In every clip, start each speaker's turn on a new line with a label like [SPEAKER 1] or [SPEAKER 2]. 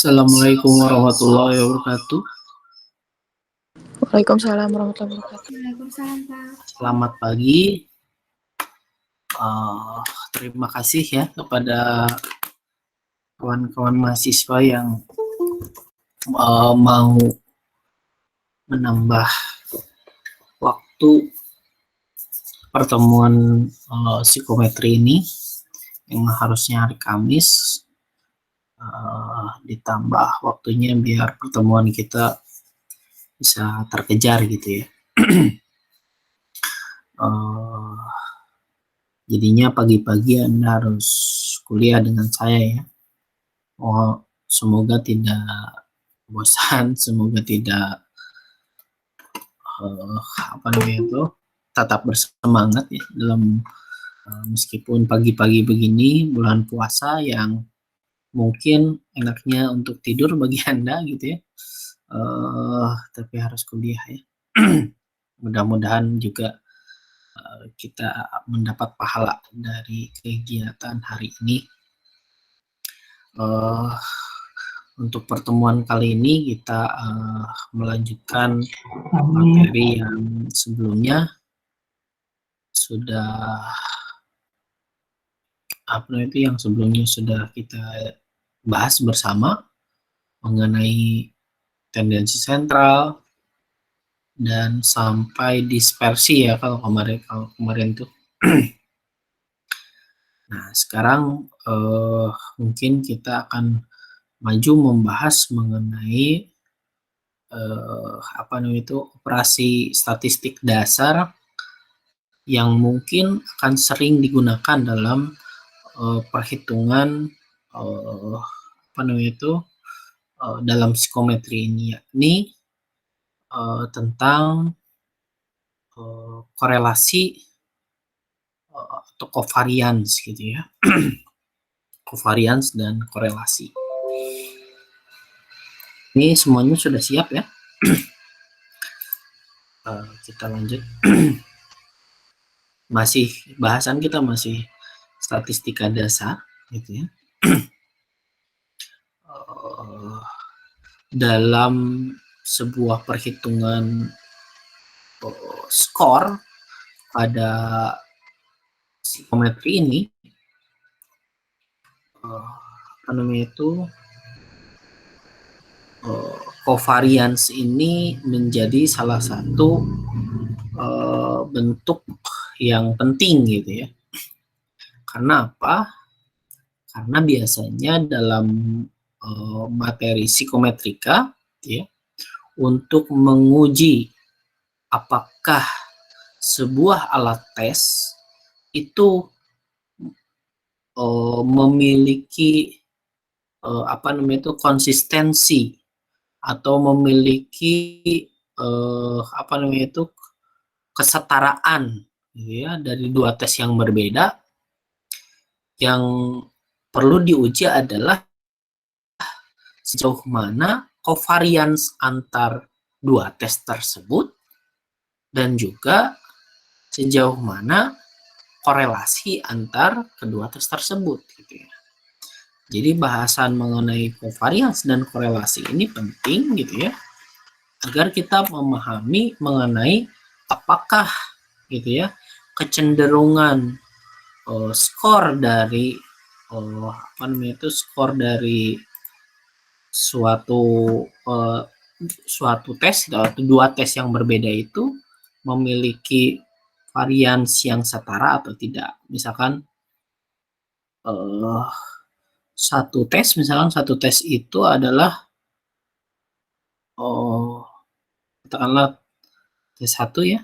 [SPEAKER 1] Assalamualaikum warahmatullahi wabarakatuh.
[SPEAKER 2] Waalaikumsalam warahmatullahi wabarakatuh.
[SPEAKER 3] Waalaikumsalam, Pak.
[SPEAKER 1] Selamat pagi. Terima kasih ya kepada kawan-kawan mahasiswa yang mau menambah waktu pertemuan psikometri ini yang harusnya hari Kamis, ditambah waktunya biar pertemuan kita bisa terkejar gitu ya. Jadinya pagi-pagi Anda harus kuliah dengan saya ya. Semoga tidak bosan, semoga tidak tetap bersemangat ya dalam meskipun pagi-pagi begini bulan puasa yang mungkin enaknya untuk tidur bagi Anda gitu ya. Tapi harus kuliah ya. Mudah-mudahan juga kita mendapat pahala dari kegiatan hari ini. Untuk pertemuan kali ini kita melanjutkan materi yang sebelumnya sudah sudah kita bahas bersama mengenai tendensi sentral dan sampai dispersi ya kalau kemarin tuh. Nah, sekarang mungkin kita akan maju membahas mengenai operasi statistik dasar yang mungkin akan sering digunakan dalam perhitungan dalam psikometri ini, yakni tentang korelasi atau covariance gitu ya. Covariance dan korelasi. Ini semuanya sudah siap ya. Kita lanjut. Bahasan kita masih statistika dasar gitu ya. Dalam sebuah perhitungan skor pada psikometri ini covariance ini menjadi salah satu bentuk yang penting gitu ya. Karena apa? Karena biasanya dalam materi psikometrika ya, untuk menguji apakah sebuah alat tes itu memiliki konsistensi atau memiliki kesetaraan ya dari dua tes yang berbeda. Yang perlu diuji adalah sejauh mana covariance antar dua tes tersebut dan juga sejauh mana korelasi antar kedua tes tersebut gitu ya. Jadi bahasan mengenai covariance dan korelasi ini penting gitu ya, agar kita memahami mengenai apakah gitu ya kecenderungan skor dari skor dari suatu tes atau dua tes yang berbeda itu memiliki varians yang setara atau tidak. Misalkan satu tes itu adalah katakanlah tes 1 ya.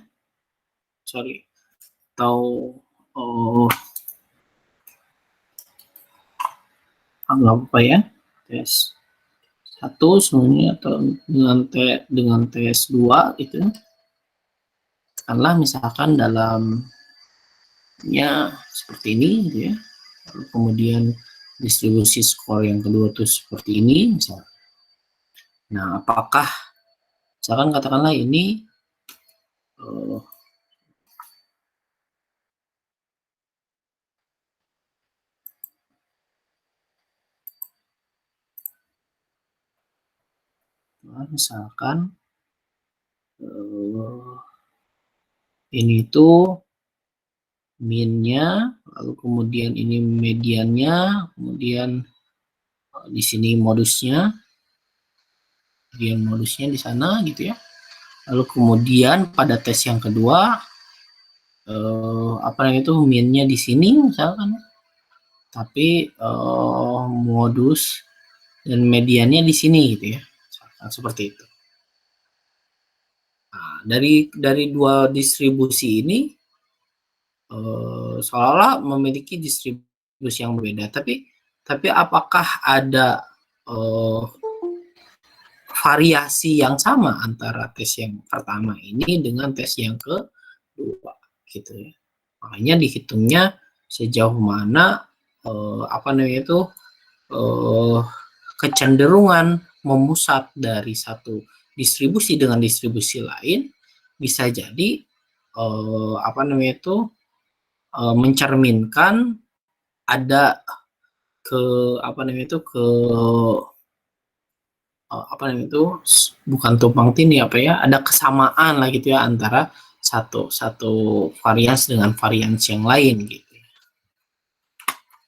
[SPEAKER 1] Atau anggap apa ya? Tes 1 semuanya atau dengan tes 2 gitu. Katakanlah misalkan dalamnya seperti ini gitu ya. Lalu kemudian distribusi skor yang kedua tuh seperti ini misalnya. Nah, apakah misalkan katakanlah ini misalkan ini tuh min-nya, lalu kemudian ini mediannya, kemudian di sini modusnya, kemudian modusnya di sana gitu ya. Lalu kemudian pada tes yang kedua, apa namanya itu min-nya di sini misalkan, tapi modus dan mediannya di sini gitu ya, seperti itu. Nah, dari dua distribusi ini seolah-olah memiliki distribusi yang berbeda, tapi apakah ada variasi yang sama antara tes yang pertama ini dengan tes yang kedua gitu ya. Makanya dihitungnya sejauh mana apa namanya itu kecenderungan memusat dari satu distribusi dengan distribusi lain bisa jadi apa namanya itu mencerminkan ada ke apa namanya itu ke apa namanya itu bukan tumpang tindih apa ya, ada kesamaan lah gitu ya antara satu varians dengan varians yang lain gitu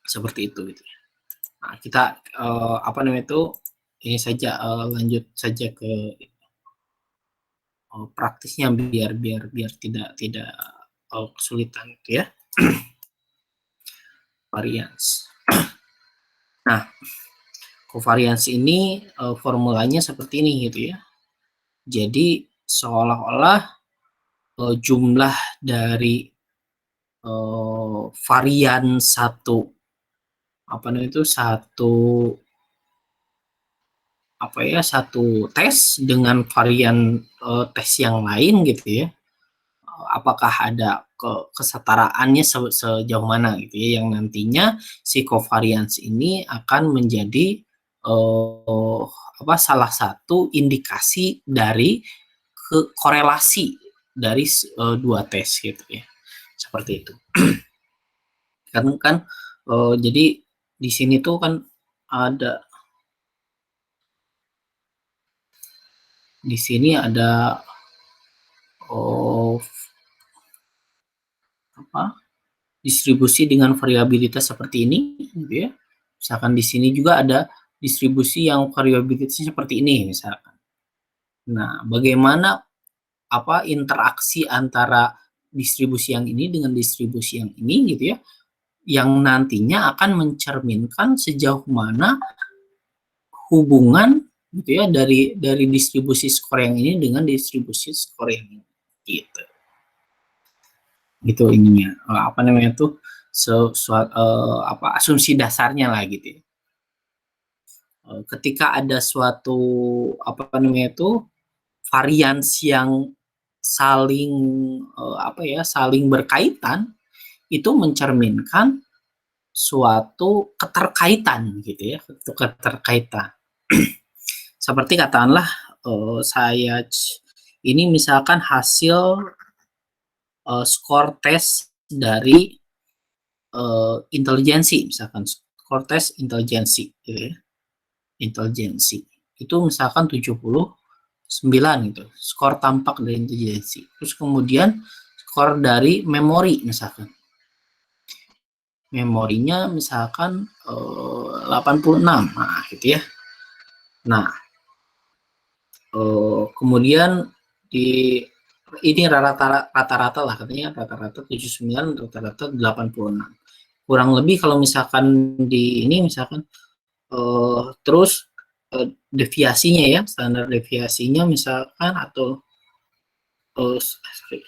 [SPEAKER 1] seperti itu gitu ya. Nah, kita apa namanya itu ini saja lanjut saja ke praktisnya biar tidak kesulitan gitu ya. Varians. Nah, covariance ini formulanya seperti ini gitu ya. Jadi seolah-olah jumlah dari varian satu apa namanya itu satu tes dengan varian tes yang lain gitu ya. Apakah ada kesetaraannya sejauh mana gitu ya, yang nantinya si covariance ini akan menjadi salah satu indikasi dari korelasi dari dua tes gitu ya, seperti itu. kan jadi di sini tuh kan ada di sini ada distribusi dengan variabilitas seperti ini gitu ya. Misalkan di sini juga ada distribusi yang variabilitasnya seperti ini misalkan. Nah, bagaimana interaksi antara distribusi yang ini dengan distribusi yang ini gitu ya, yang nantinya akan mencerminkan sejauh mana hubungan gitu ya dari distribusi skor yang ini dengan distribusi skor yang ini gitu. Gitu ininya apa namanya tuh asumsi dasarnya lah gitu ya. Ketika ada suatu apa namanya itu varians yang saling saling berkaitan, itu mencerminkan suatu keterkaitan gitu ya, keterkaitan. Seperti katakanlah saya ini misalkan hasil skor tes dari intelijensi, misalkan skor tes intelijensi gitu ya. Intelijensi itu misalkan 79 gitu, skor tampak dari intelijensi. Terus kemudian skor dari memori misalkan, memorinya misalkan 86, nah gitu ya. Nah kemudian di ini rata-rata lah katanya, rata-rata 79, rata-rata 86. Kurang lebih kalau misalkan di ini misalkan terus deviasinya ya, standar deviasinya misalkan atau sorry.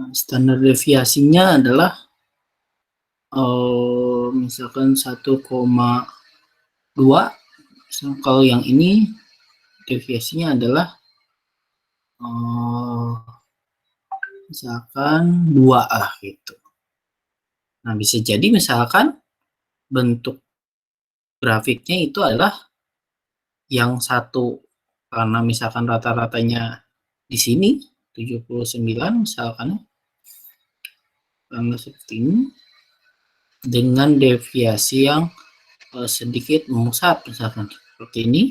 [SPEAKER 1] Standar deviasinya adalah misalkan 1,2. Kalau yang ini deviasinya adalah misalkan 2 lah gitu. Nah, bisa jadi misalkan bentuk grafiknya itu adalah yang satu karena misalkan rata-ratanya di sini 79 misalkan karena seperti ini dengan deviasi yang sedikit memusat misalkan seperti ini.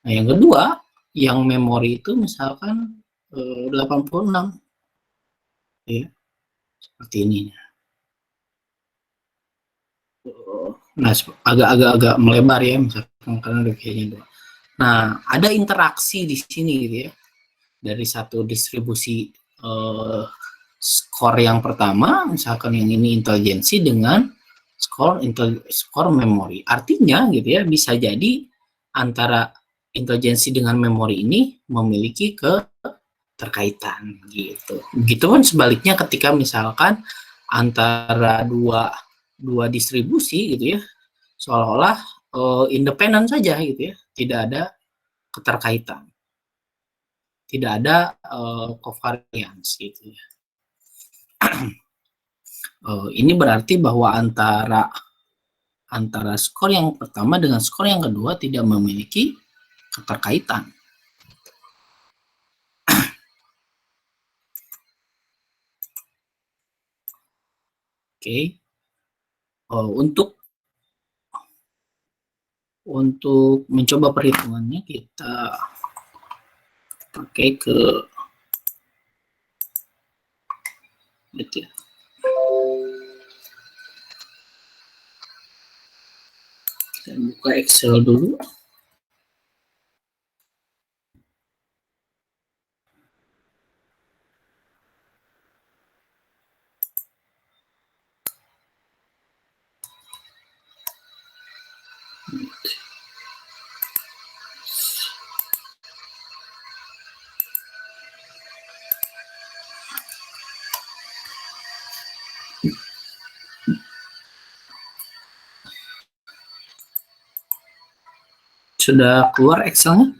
[SPEAKER 1] Nah, yang kedua yang memori itu misalkan 86 ya, seperti ini. Nah, agak melebar ya misalkan karena deviasinya dua. Nah, ada interaksi di sini gitu ya. Dari satu distribusi skor yang pertama, misalkan yang ini intelijensi dengan skor memori. Artinya gitu ya, bisa jadi antara intelijensi dengan memori ini memiliki keterkaitan gitu. Begitupun sebaliknya ketika misalkan antara dua distribusi gitu ya, seolah-olah independen saja gitu ya, tidak ada keterkaitan, tidak ada covariance gitu ya. Ini berarti bahwa antara skor yang pertama dengan skor yang kedua tidak memiliki keterkaitan. Oke, untuk mencoba perhitungannya kita pakai ke gitu ya. Kita buka Excel dulu. Sudah keluar Excelnya?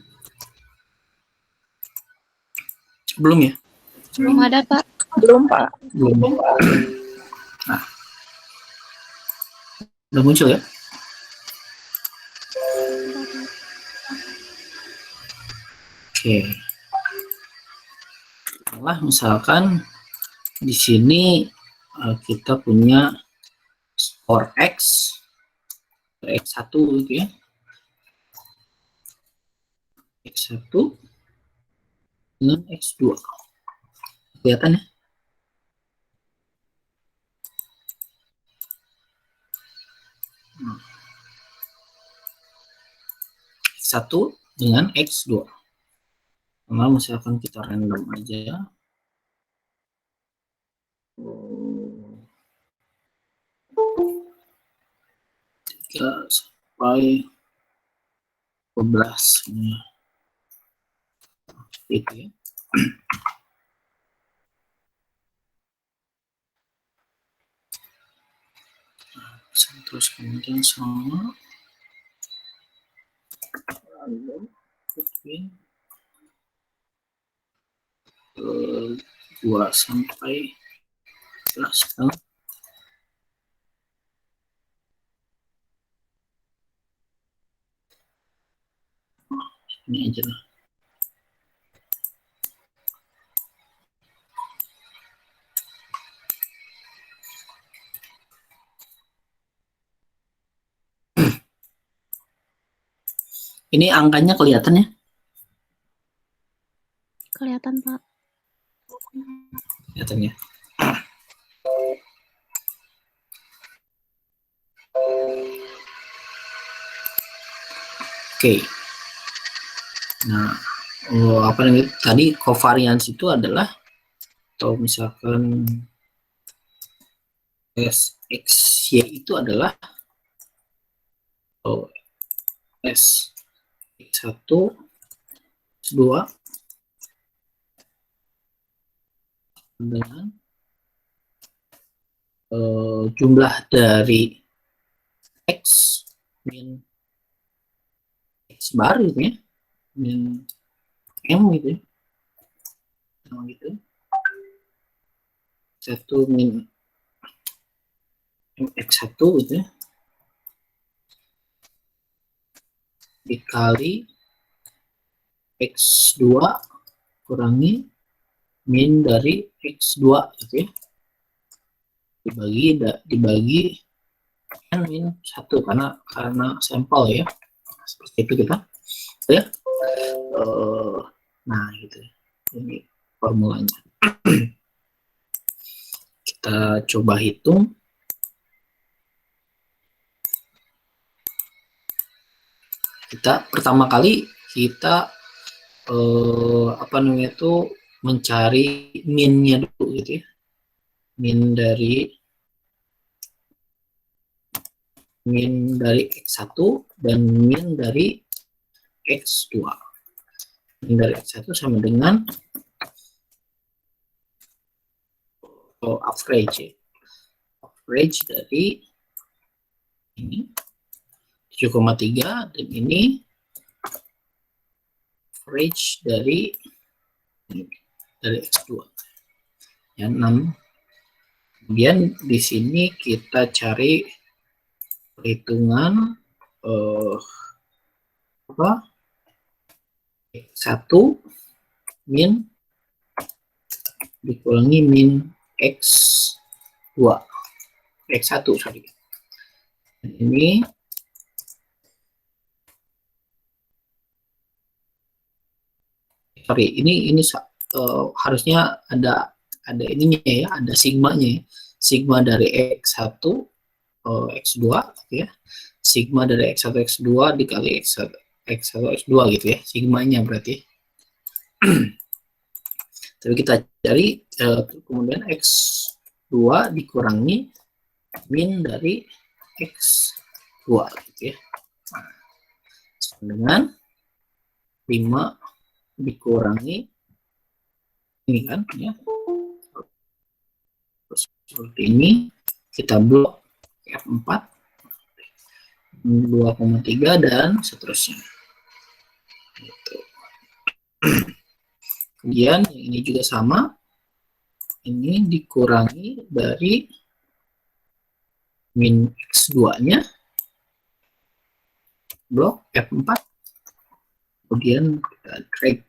[SPEAKER 1] Belum ya?
[SPEAKER 2] Belum ada, Pak.
[SPEAKER 3] Belum, Pak.
[SPEAKER 1] Belum. Nah, udah muncul ya? Oke. Setelah misalkan di sini kita punya skor X1 gitu ya. X1 dengan X2. Kelihatan ya? X1 dengan X2. Nah, misalkan kita random aja. 3 sampai 12 itu ya. Terus kemudian sama random 2 sampai 11. Ini aja lah. Ini angkanya kelihatan ya?
[SPEAKER 2] Kelihatan, Pak.
[SPEAKER 1] Kelihatan ya? Oke. Nah, apa namanya? Tadi covariance itu adalah atau misalkan SXY itu adalah S1 S2 dengan jumlah dari X min X baru gitu ya, min M gitu ya, sama gitu, 1 min X1 gitu ya, dikali X2 kurangi min dari X2 gitu ya. Dibagi kan min 1 karena sampel ya. Seperti itu kita ya. Nah gitu. Ini formulanya. Kita coba hitung. Pertama kali kita apa namanya itu mencari minnya dulu gitu ya. Min dari X1 dan min dari X2. Min dari X1 sama dengan average ya. Average dari ini 7,3 dan ini average dari X2 ya 6. Kemudian di sini kita cari perhitungan X1 min dikurangi min X2 X1 sorry. Ini harusnya ada ininya ya, ada sigmanya ya. Sigma dari X1 X2 gitu ya. Sigma dari X1 X2 dikali X1 X2 gitu ya, sigmanya berarti. Tapi kita cari kemudian X2 dikurangi min dari X2 gitu ya. Nah, dengan 5 dikurangi ini kan ya. Seperti ini kita blok F4 2,3 dan seterusnya. Gitu. Kemudian yang ini juga sama, ini dikurangi dari min X2-nya, blok F4, kemudian kita drag.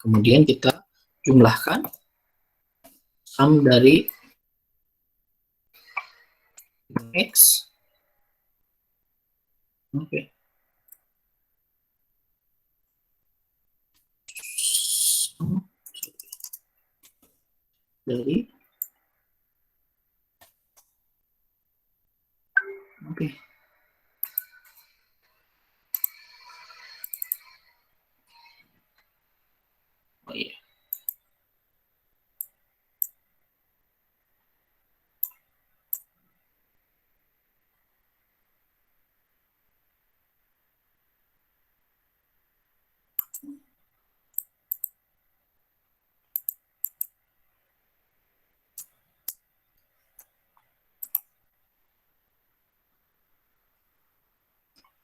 [SPEAKER 1] Kemudian kita jumlahkan sum dari X. Oke. Dari oke. Oh iya.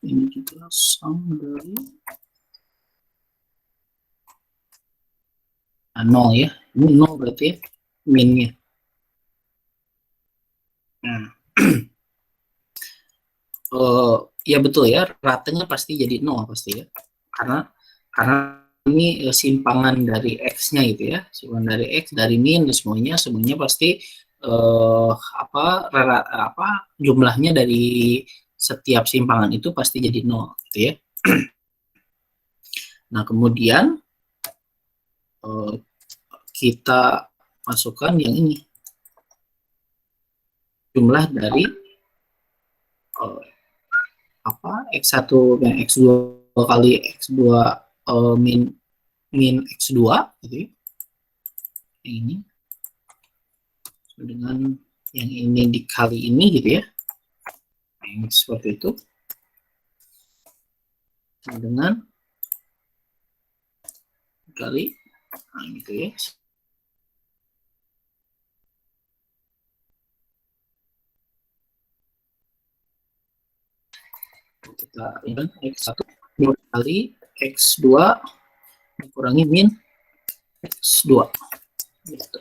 [SPEAKER 1] Ini juga sum dari 0 ya. Ini 0 berarti ya, minnya. Nah. Ya betul ya, ratenya pasti jadi 0 pasti ya. Karena ini simpangan dari X-nya gitu ya. Simpangan dari X, dari min, semuanya pasti jumlahnya dari setiap simpangan itu pasti jadi 0 gitu ya. Nah, kemudian kita masukkan yang ini. Jumlah dari X1 dan X2 kali X2 min X2 gitu ya. Ini dengan yang ini dikali ini gitu ya. Yang seperti itu. Dengan kali gitu ya. Kita ingat X1 kali X2 dikurangi min X2 gitu.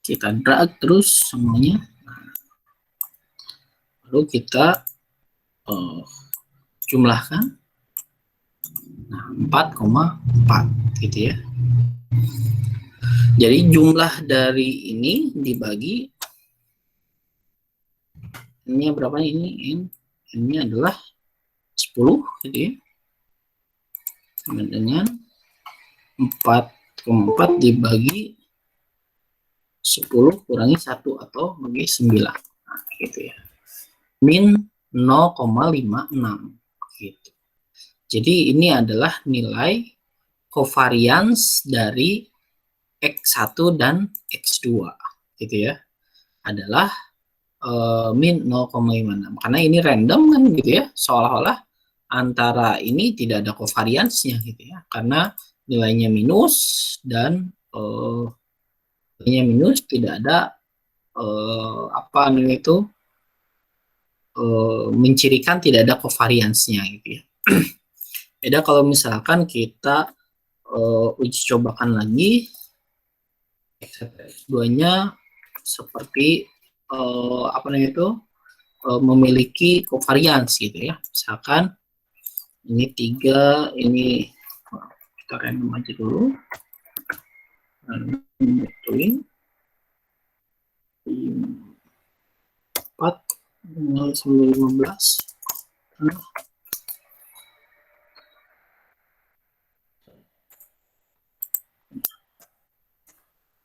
[SPEAKER 1] Kita drag terus semuanya. Lalu kita jumlahkan. Nah, 4,4 gitu ya. Jadi jumlah dari ini dibagi ini berapa ini? Ini adalah 10 gitu ya. Sama dengan 4,4 dibagi 10 kurangi 1 atau bagi 9. Nah, gitu ya. Min 0,56 gitu. Jadi ini adalah nilai covariance dari X1 dan X2 gitu ya. Adalah min 0,56 karena ini random kan gitu ya, seolah-olah antara ini tidak ada covariance-nya gitu ya, karena nilainya minus dan nilainya minus tidak ada apa namanya itu mencirikan tidak ada covariance-nya gitu ya. Beda kalau misalkan kita uji cobakan lagi X2-nya seperti apa namanya itu memiliki covariance gitu ya. Misalkan ini 3, ini kita random aja dulu. Betulin 4 sampai 15.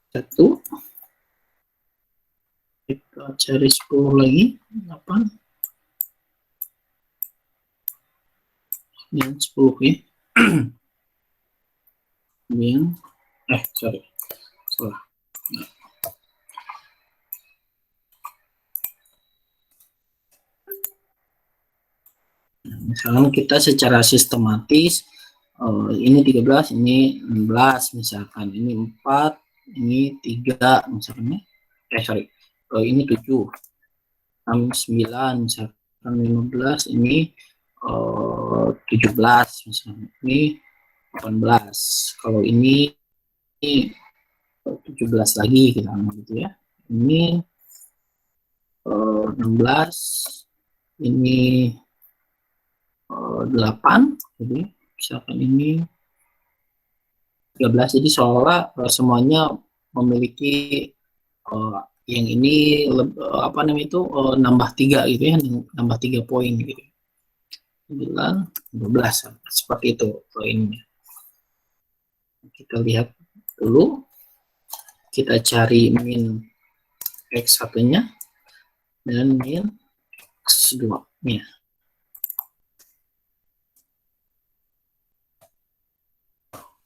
[SPEAKER 1] Satu, kita cari 10 lagi, 8 dan 10 ya. Kemudian sorry, salah. Misalkan kita secara sistematis ini 13, ini 16 misalkan, ini 4, ini 3 misalkan ini 7, 6, 9 misalkan, 15, ini 17 misalkan, ini 18, kalau ini 17 lagi kita gitu ya, ini 16, ini 8, jadi misalkan ini 13, jadi seolah semuanya memiliki yang ini apa namanya itu nambah 3 gitu ya, nambah 3 poin gitu. 9, 12 seperti itu poinnya. Kita lihat dulu, kita cari min X1-nya dan min X2-nya.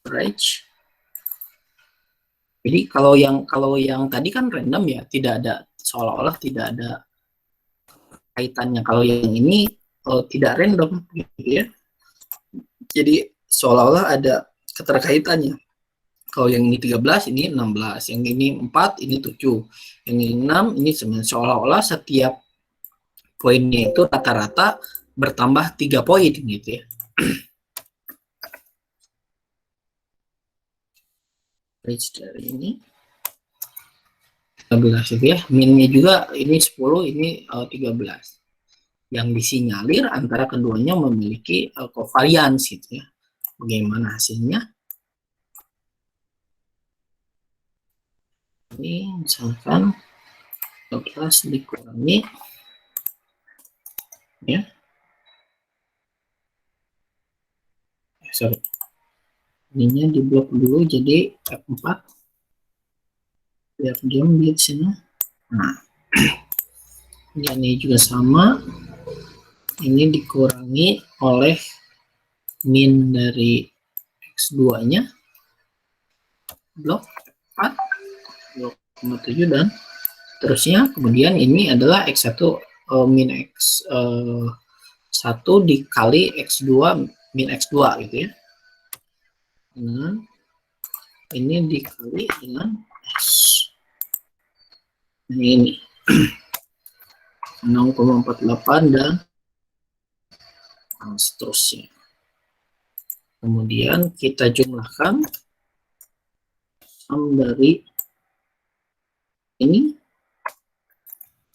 [SPEAKER 1] Average. Jadi kalau yang tadi kan random ya, tidak ada, seolah-olah tidak ada kaitannya. Kalau yang ini tidak random gitu ya. Jadi seolah-olah ada keterkaitannya. Kalau yang ini 13, ini 16, yang ini 4, ini 7, yang ini 6, ini 9. Seolah-olah setiap poinnya itu rata-rata bertambah 3 poin gitu ya. Range dari ini 13 itu ya, minnya juga ini 10, ini 13. Yang disinyalir antara keduanya memiliki covariance gitu ya. Bagaimana hasilnya? Ini misalkan 12 dikurangi ya. Sorry. Ininya diblok dulu jadi F4. Biar diam di sini. Nah. Ini juga sama. Ini dikurangi oleh min dari X2-nya. Blok 4. 2,7 dan terusnya. Kemudian ini adalah X1 min X1 dikali X2 min X2 gitu ya. Dengan ini dikali dengan X. Ini 0,48 dan seterusnya. Kemudian kita jumlahkan sum dari ini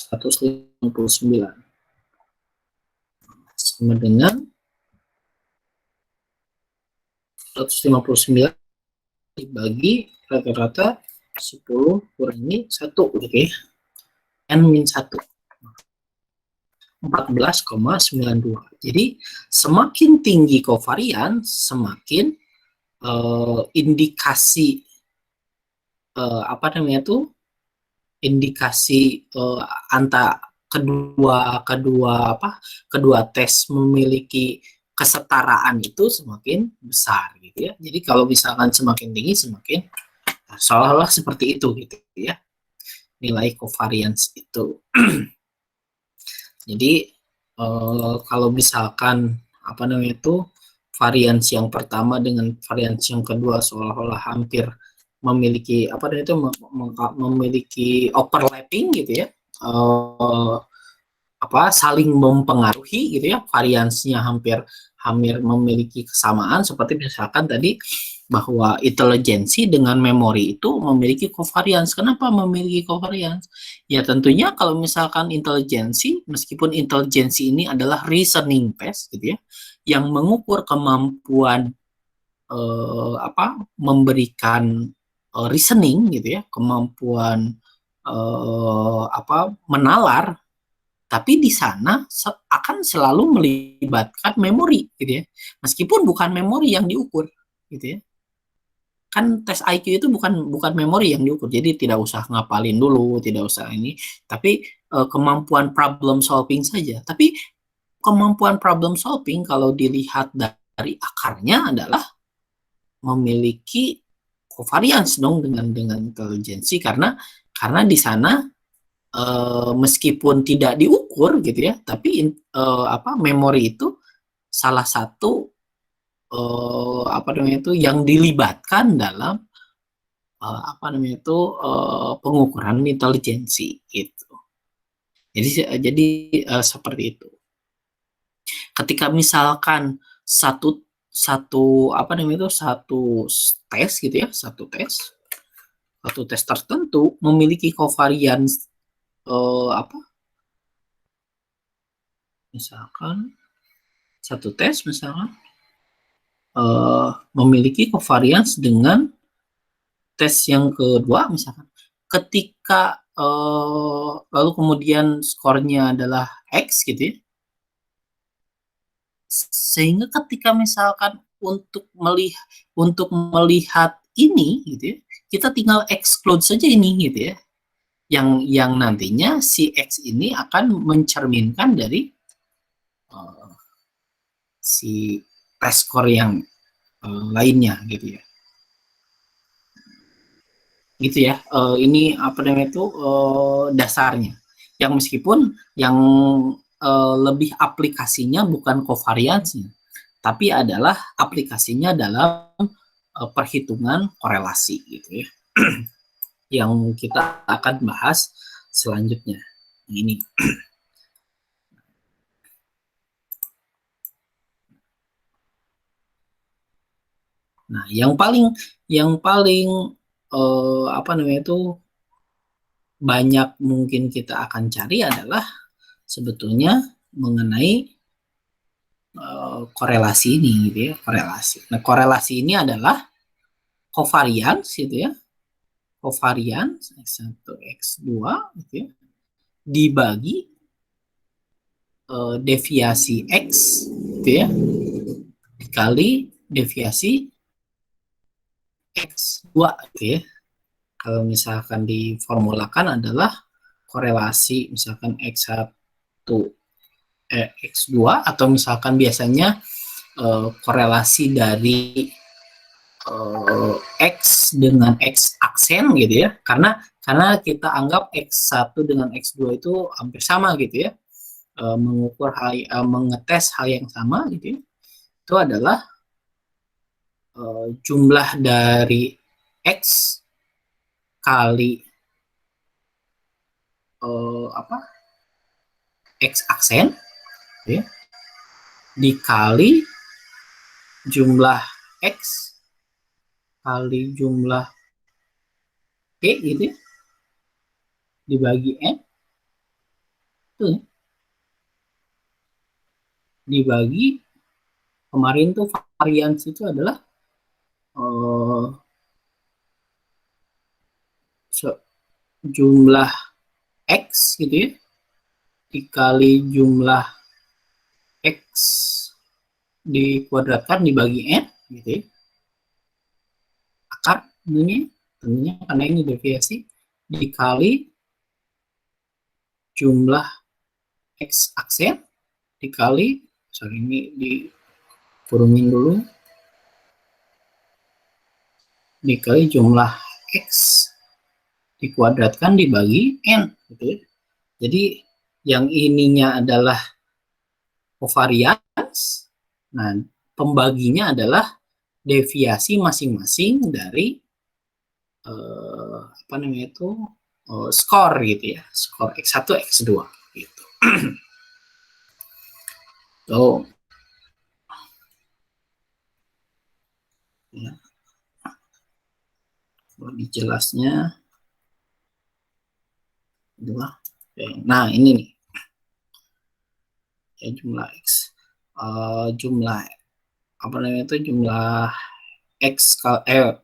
[SPEAKER 1] 159 sama dengan 159 dibagi rata-rata 10 kurangi 1, oke. N-1 14,92. Jadi semakin tinggi kovarian, semakin indikasi apa namanya itu, indikasi kedua tes memiliki kesetaraan itu semakin besar gitu ya. Jadi kalau misalkan semakin tinggi, semakin seolah-olah seperti itu gitu ya, nilai covariance itu. Jadi kalau misalkan apa namanya itu, varians yang pertama dengan varians yang kedua seolah-olah hampir memiliki apa namanya itu, memiliki overlapping gitu ya, saling mempengaruhi gitu ya, variansnya hampir memiliki kesamaan, seperti misalkan tadi bahwa intelijensi dengan memori itu memiliki covariance. Kenapa memiliki covariance? Ya tentunya kalau misalkan intelijensi, meskipun intelijensi ini adalah reasoning test gitu ya, yang mengukur kemampuan memberikan reasoning gitu ya, kemampuan menalar, tapi di sana akan selalu melibatkan memori gitu ya, meskipun bukan memori yang diukur gitu ya. Kan tes IQ itu bukan memori yang diukur, jadi tidak usah ngapalin dulu, tidak usah ini, tapi kemampuan problem solving saja. Tapi kemampuan problem solving kalau dilihat dari akarnya adalah memiliki covariance dong dengan intelijensi, karena di sana meskipun tidak diukur gitu ya, tapi memori itu salah satu yang dilibatkan dalam pengukuran intelijensi gitu. Jadi seperti itu. Ketika misalkan satu tes gitu ya, satu tes tertentu memiliki covariance misalkan satu tes misalkan memiliki covariance dengan tes yang kedua misalkan, ketika lalu kemudian skornya adalah X gitu ya, sehingga ketika misalkan untuk melihat ini gitu ya, kita tinggal exclude saja ini gitu ya, yang nantinya si X ini akan mencerminkan dari si tes skor yang lainnya gitu ya. Gitu ya, ini apa namanya itu dasarnya. Yang meskipun yang lebih aplikasinya bukan covariance-nya, tapi adalah aplikasinya dalam perhitungan korelasi gitu ya. Yang kita akan bahas selanjutnya. Ini. Nah, yang paling apa namanya itu banyak mungkin kita akan cari adalah sebetulnya mengenai korelasi ini gitu ya, korelasi. Nah, korelasi ini adalah covariance gitu ya. Covariance X1 X2 gitu ya, dibagi deviasi X gitu ya, dikali deviasi X2 gitu ya. Kalau misalkan diformulakan adalah korelasi misalkan X1 X2, atau misalkan biasanya korelasi dari X dengan X aksen gitu ya, karena kita anggap X1 dengan X2 itu hampir sama gitu ya, mengukur mengetes hal yang sama gitu ya. Itu adalah jumlah dari X kali X aksen ya, dikali jumlah X kali jumlah Y gitu ya, dibagi N, tuh dibagi, kemarin tuh varians itu adalah jumlah X gitu ya, dikali jumlah X dikuadratkan dibagi N gitu ya, akar tentunya karena ini deviasi, dikali jumlah X aksen dikali, sorry ini dikurungin dulu, dikali jumlah X dikuadratkan dibagi N gitu ya. Jadi yang ininya adalah covariance, nah pembaginya adalah deviasi masing-masing dari apa namanya itu skor gitu ya, skor X1 X2 gitu. So, ya, lebih jelasnya adalah, nah ini nih ya, jumlah X, jumlah apa namanya itu, jumlah X,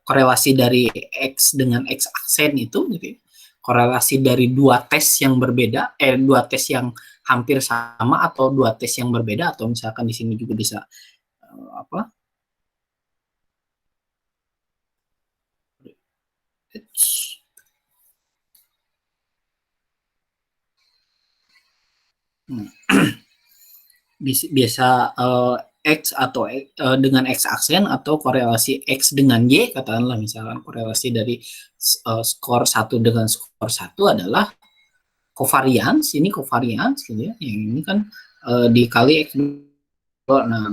[SPEAKER 1] korelasi dari X dengan X aksen itu gitu ya. Korelasi dari dua tes yang berbeda, dua tes yang hampir sama atau dua tes yang berbeda, atau misalkan di sini juga bisa apa? Hmm. Biasa X atau dengan X aksen, atau korelasi X dengan Y, katakanlah misalkan korelasi dari skor 1 dengan skor 1 adalah covariance, ini covariance gitu ya, yang ini kan dikali X2, nah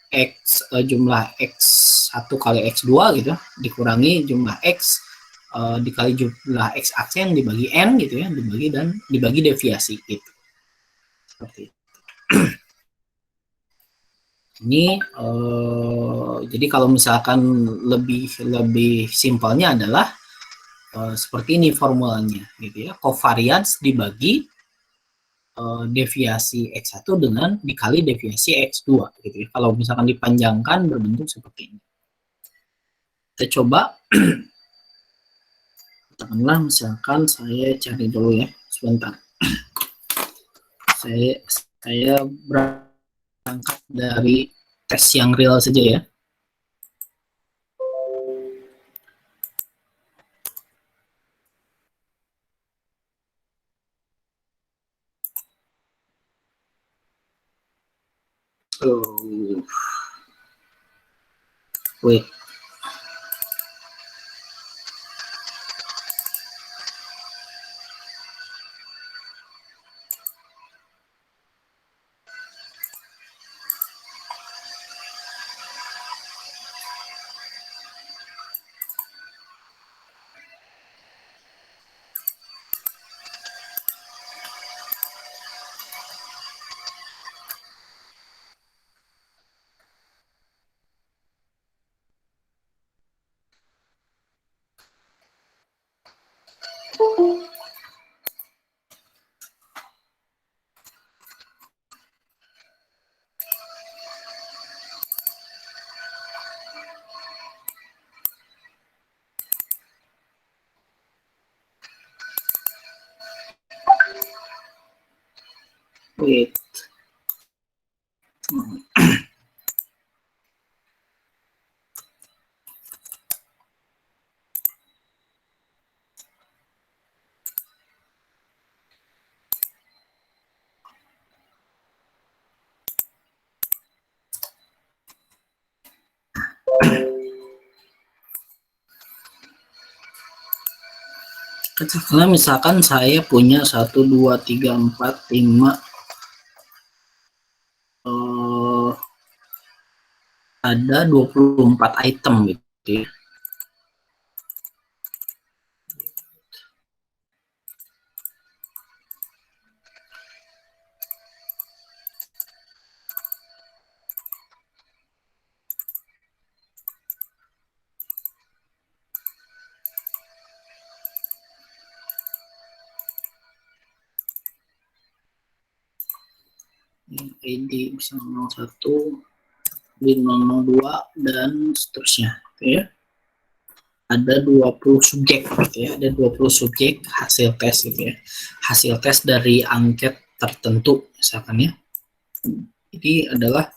[SPEAKER 1] X jumlah X1 kali X2 gitu dikurangi jumlah X dikali jumlah X aksen dibagi N gitu ya, dibagi deviasi gitu, seperti itu. Ini jadi kalau misalkan lebih lebih simpelnya adalah seperti ini formulanya gitu ya, covariance dibagi deviasi X1 dengan dikali deviasi X2 gitu ya. Kalau misalkan dipanjangkan berbentuk seperti ini. Kita coba, katakanlah misalkan saya cari dulu ya, sebentar. Saya berangkat dari tes yang real saja ya. Wait. Wait. Katakanlah misalkan saya punya 1, 2, 3, 4, 5 ada 24 item gitu ya. ID bisa 01, di 002 dan seterusnya, gitu ya. Ada 20 subjek gitu ya, ada 20 subjek hasil tes gitu ya. Hasil tes dari angket tertentu misalkan ya. Jadi adalah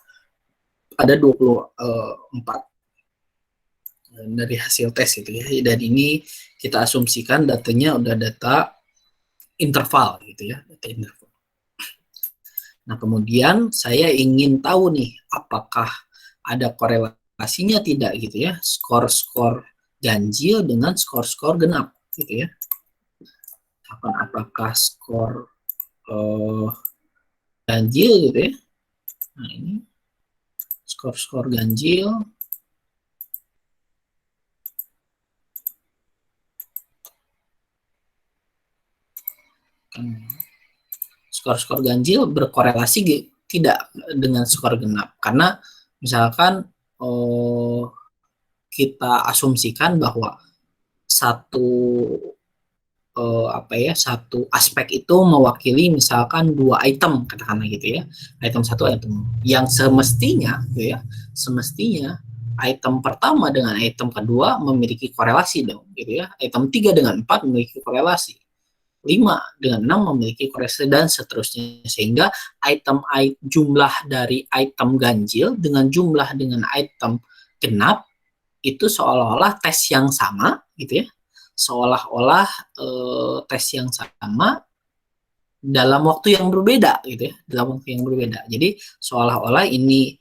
[SPEAKER 1] ada 24 dari hasil tes gitu ya. Dan ini kita asumsikan datanya udah data interval gitu ya, data interval. Nah, kemudian saya ingin tahu nih apakah ada korelasinya tidak gitu ya, skor-skor ganjil dengan skor-skor genap gitu ya. Apakah skor ganjil gitu ya. Nah, ini skor-skor ganjil skor-skor ganjil berkorelasi tidak dengan skor genap, karena misalkan kita asumsikan bahwa satu satu aspek itu mewakili misalkan 2 item katakanlah gitu ya, item 1 item yang semestinya gitu ya, semestinya item pertama dengan item kedua memiliki korelasi dong gitu ya, item 3 dengan 4 memiliki korelasi, 5 dengan 6 memiliki korelasi dan seterusnya, sehingga jumlah dari item ganjil dengan jumlah dengan item genap itu seolah-olah tes yang sama gitu ya, seolah-olah tes yang sama dalam waktu yang berbeda gitu ya, dalam waktu yang berbeda. Jadi seolah-olah ini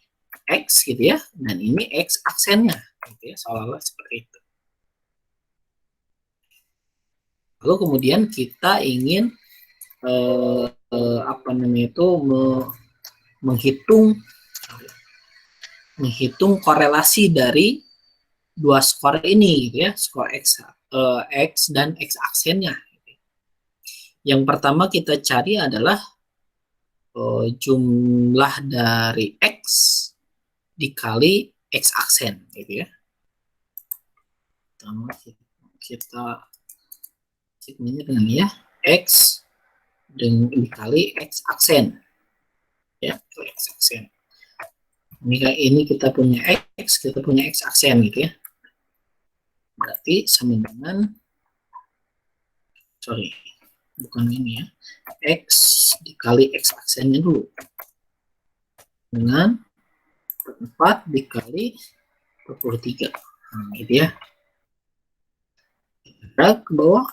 [SPEAKER 1] X gitu ya, dan ini X aksennya gitu ya, seolah-olah seperti itu. Lalu kemudian kita ingin menghitung korelasi dari dua skor ini gitu ya, skor X dan X aksennya. Yang pertama kita cari adalah jumlah dari X dikali X aksen gitu ya. Pertama kita segmennya dengan ya X dengan dikali X aksen ya, X aksen. Ini kita punya X, kita punya X aksen gitu ya. Berarti sama dengan bukan ini ya, X dikali X aksennya dulu dengan 4 dikali 23. Nah, gitu ya. Kita ke bawah.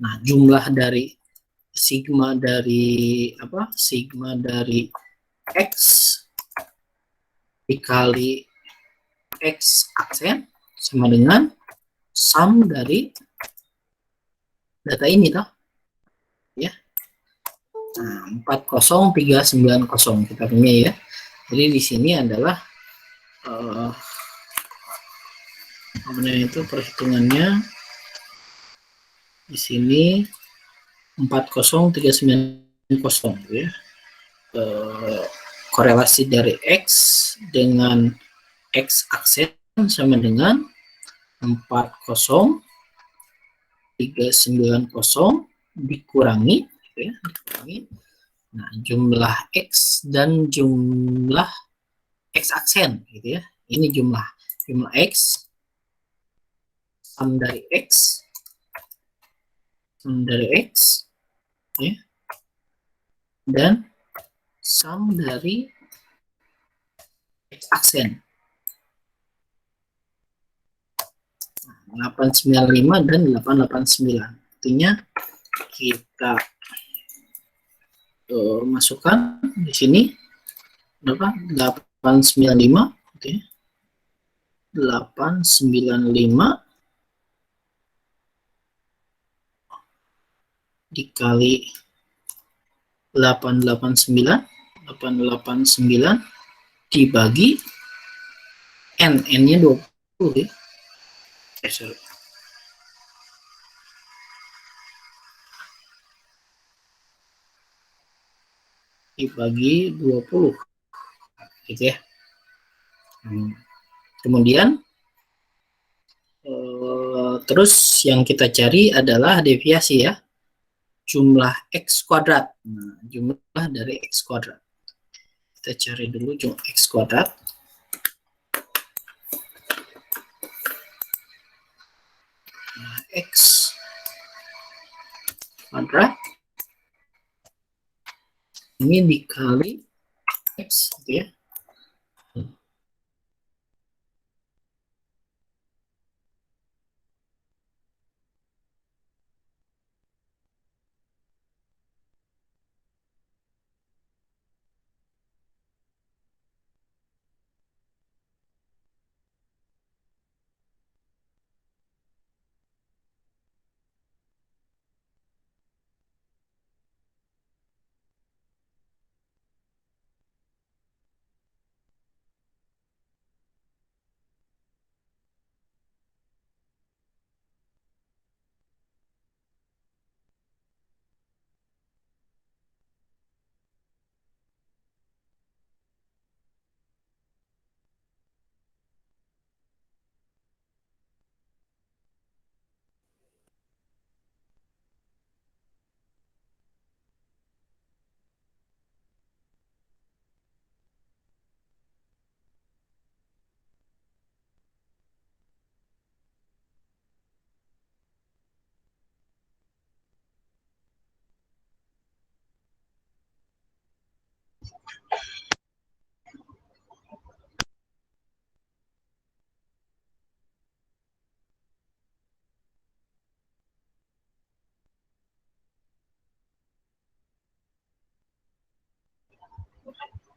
[SPEAKER 1] Nah, jumlah dari sigma dari X dikali X aksen sama dengan sum dari data ini toh ya. Nah, 40390 kita punya ya. Jadi di sini adalah itu perhitungannya di sini 40390 ya. Korelasi dari X dengan X aksen sama dengan 40390 dikurangi ya, dikurangi. Nah, jumlah X dan jumlah X aksen gitu ya. Ini jumlah X, sum dari X ya, dan sum dari X aksen. 895 dan 889. Artinya kita masukkan di sini berapa? 895 oke. 895 dikali 889 dibagi n-nya 20 ya. Dibagi 20 gitu ya. Kemudian terus yang kita cari adalah deviasi ya, jumlah X kuadrat. Nah, jumlah dari X kuadrat. Kita cari dulu jumlah X kuadrat. Nah, X kuadrat ini dikali X gitu ya.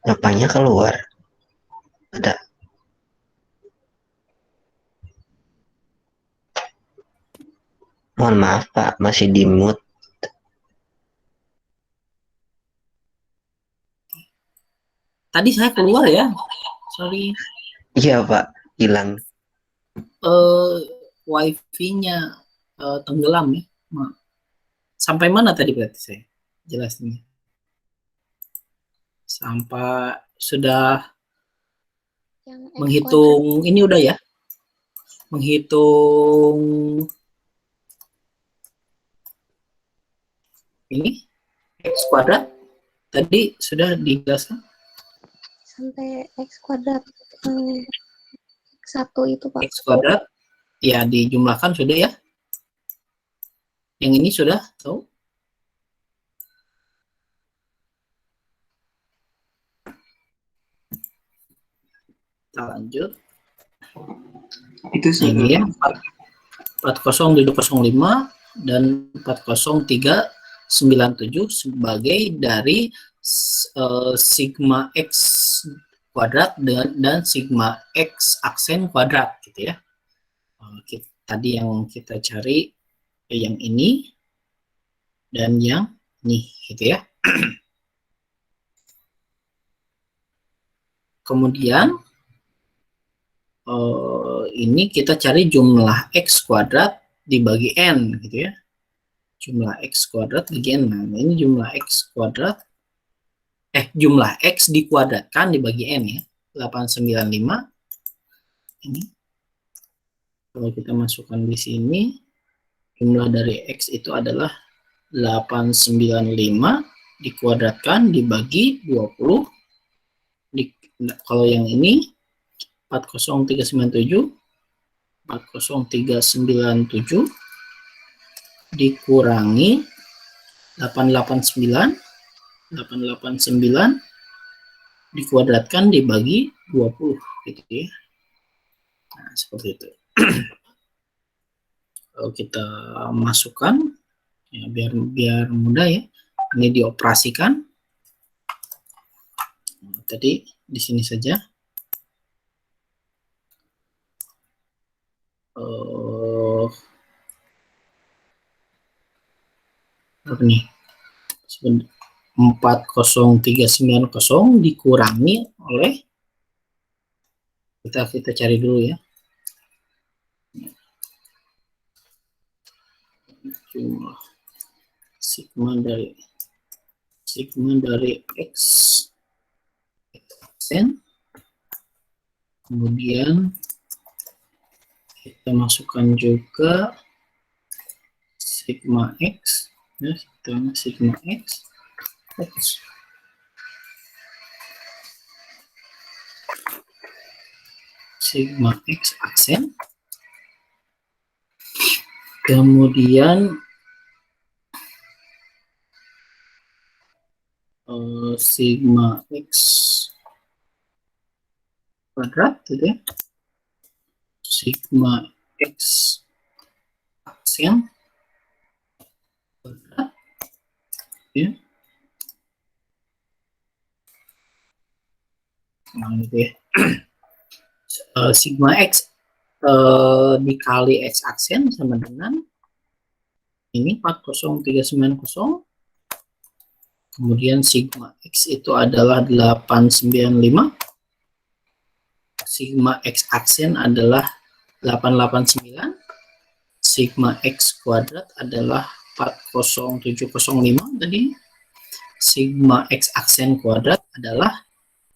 [SPEAKER 3] Apanya keluar? Ada. Mohon maaf Pak, masih di mute.
[SPEAKER 1] Tadi saya keluar ya. Sorry.
[SPEAKER 3] Iya Pak, hilang.
[SPEAKER 1] Wifi-nya tenggelam ya. Sampai mana tadi berarti saya jelasinnya? Sampai sudah
[SPEAKER 2] Yang X
[SPEAKER 1] menghitung
[SPEAKER 2] kuadrat.
[SPEAKER 1] ini udah ya. Menghitung ini X kuadrat tadi sudah dijelaskan.
[SPEAKER 2] Sampai X kuadrat. X1 itu, Pak.
[SPEAKER 1] X kuadrat ya dijumlahkan sudah ya. Yang ini sudah tahu. Kita lanjut.
[SPEAKER 4] Itu
[SPEAKER 1] Nah, ini ya 40705 dan 40397 sebagai dari sigma X kuadrat dan sigma X aksen kuadrat gitu ya. Tadi yang kita cari yang ini dan yang ini gitu ya. Kemudian ini kita cari jumlah X kuadrat dibagi N gitu ya. Jumlah X kuadrat dibagi N. Nah, ini jumlah X kuadrat jumlah X dikuadratkan dibagi N ya. 895 ini. Kalau kita masukkan di sini jumlah dari X itu adalah 895 dikuadratkan dibagi 20. Kalau yang ini 40397 dikurangi 889 dikuadratkan dibagi 20 gitu ya. Nah, seperti itu. Kalau kita masukkan ya biar mudah ya. Ini dioperasikan. Nah, tadi di sini saja. Apa nih? 40390 dikurangi oleh kita cari dulu ya. Jumlah sigma dari X aksen. Kemudian kita masukkan juga sigma X Ya, kita sigma x sigma x aksen, kemudian sigma x kuadrat gitu ya, sigma x aksen kuadrat ya. Nah, gitu ya. Sigma x dikali x aksen sama dengan ini 40390, kemudian sigma x itu adalah 895, sigma x aksen adalah 889, sigma x kuadrat adalah 40705 tadi, sigma x aksen kuadrat adalah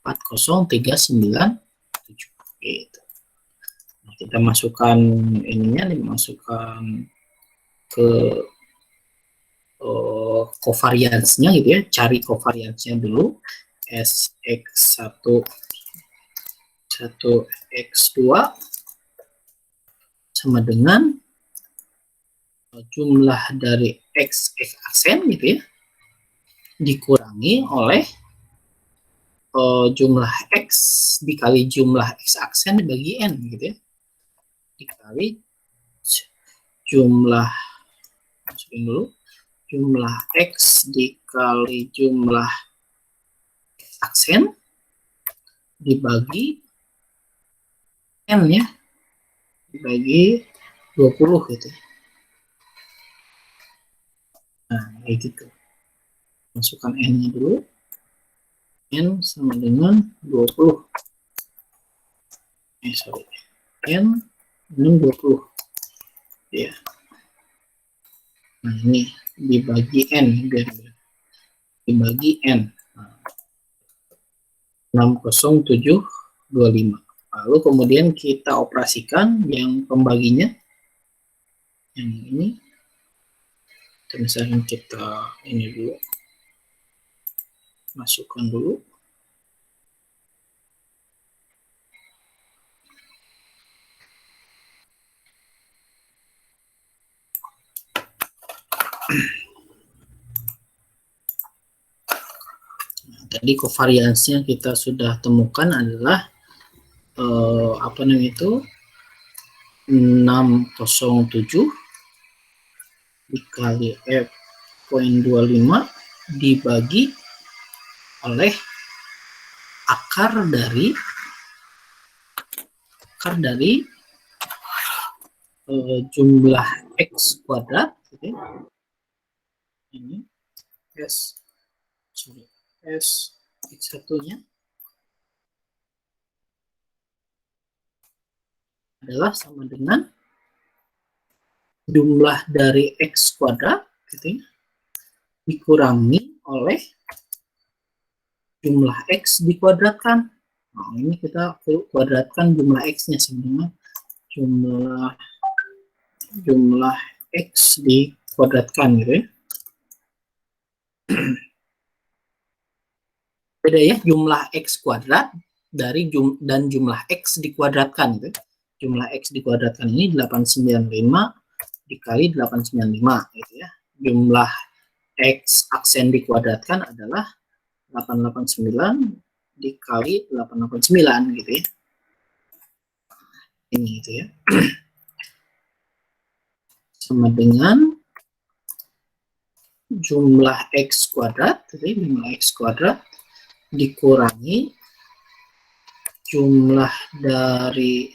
[SPEAKER 1] 40397 gitu. Nah, kita masukkan ininya, dimasukkan ke covariance-nya gitu ya, cari covariance-nya dulu, Sx1 X2 sama dengan jumlah dari x aksen gitu ya, dikurangi oleh jumlah x dikali jumlah x aksen dibagi n gitu ya, dikali jumlah, masukin dulu, jumlah x dikali jumlah x aksen dibagi n ya, dibagi 20 gitu. Nah, kayak gitu. Masukkan n-nya dulu. N sama dengan 20. N dengan 20. Ya. Nah, ini dibagi n biar dibagi n. 60725. Lalu kemudian kita operasikan yang pembaginya, yang ini. Misalnya kita ini dulu, masukkan dulu. Nah, tadi covariance-nya kita sudah temukan adalah apa namanya itu 607 dikali F.25 dibagi oleh akar dari jumlah x kuadrat gitu ya. Ini s x1-nya adalah sama dengan jumlah dari x kuadrat gitu ya, dikurangi oleh jumlah x dikuadratkan. Nah, ini kita kuadratkan jumlah x-nya sebenarnya jumlah x dikuadratkan gitu ya. Beda ya, jumlah x kuadrat dari dan jumlah x dikuadratkan gitu. Jumlah x dikuadratkan ini 895 dikali 895 gitu ya. Jumlah x aksen dikuadratkan adalah 889 dikali 889 gitu ya. Ini gitu ya. Sama dengan jumlah x kuadrat, jadi jumlah x kuadrat dikurangi jumlah dari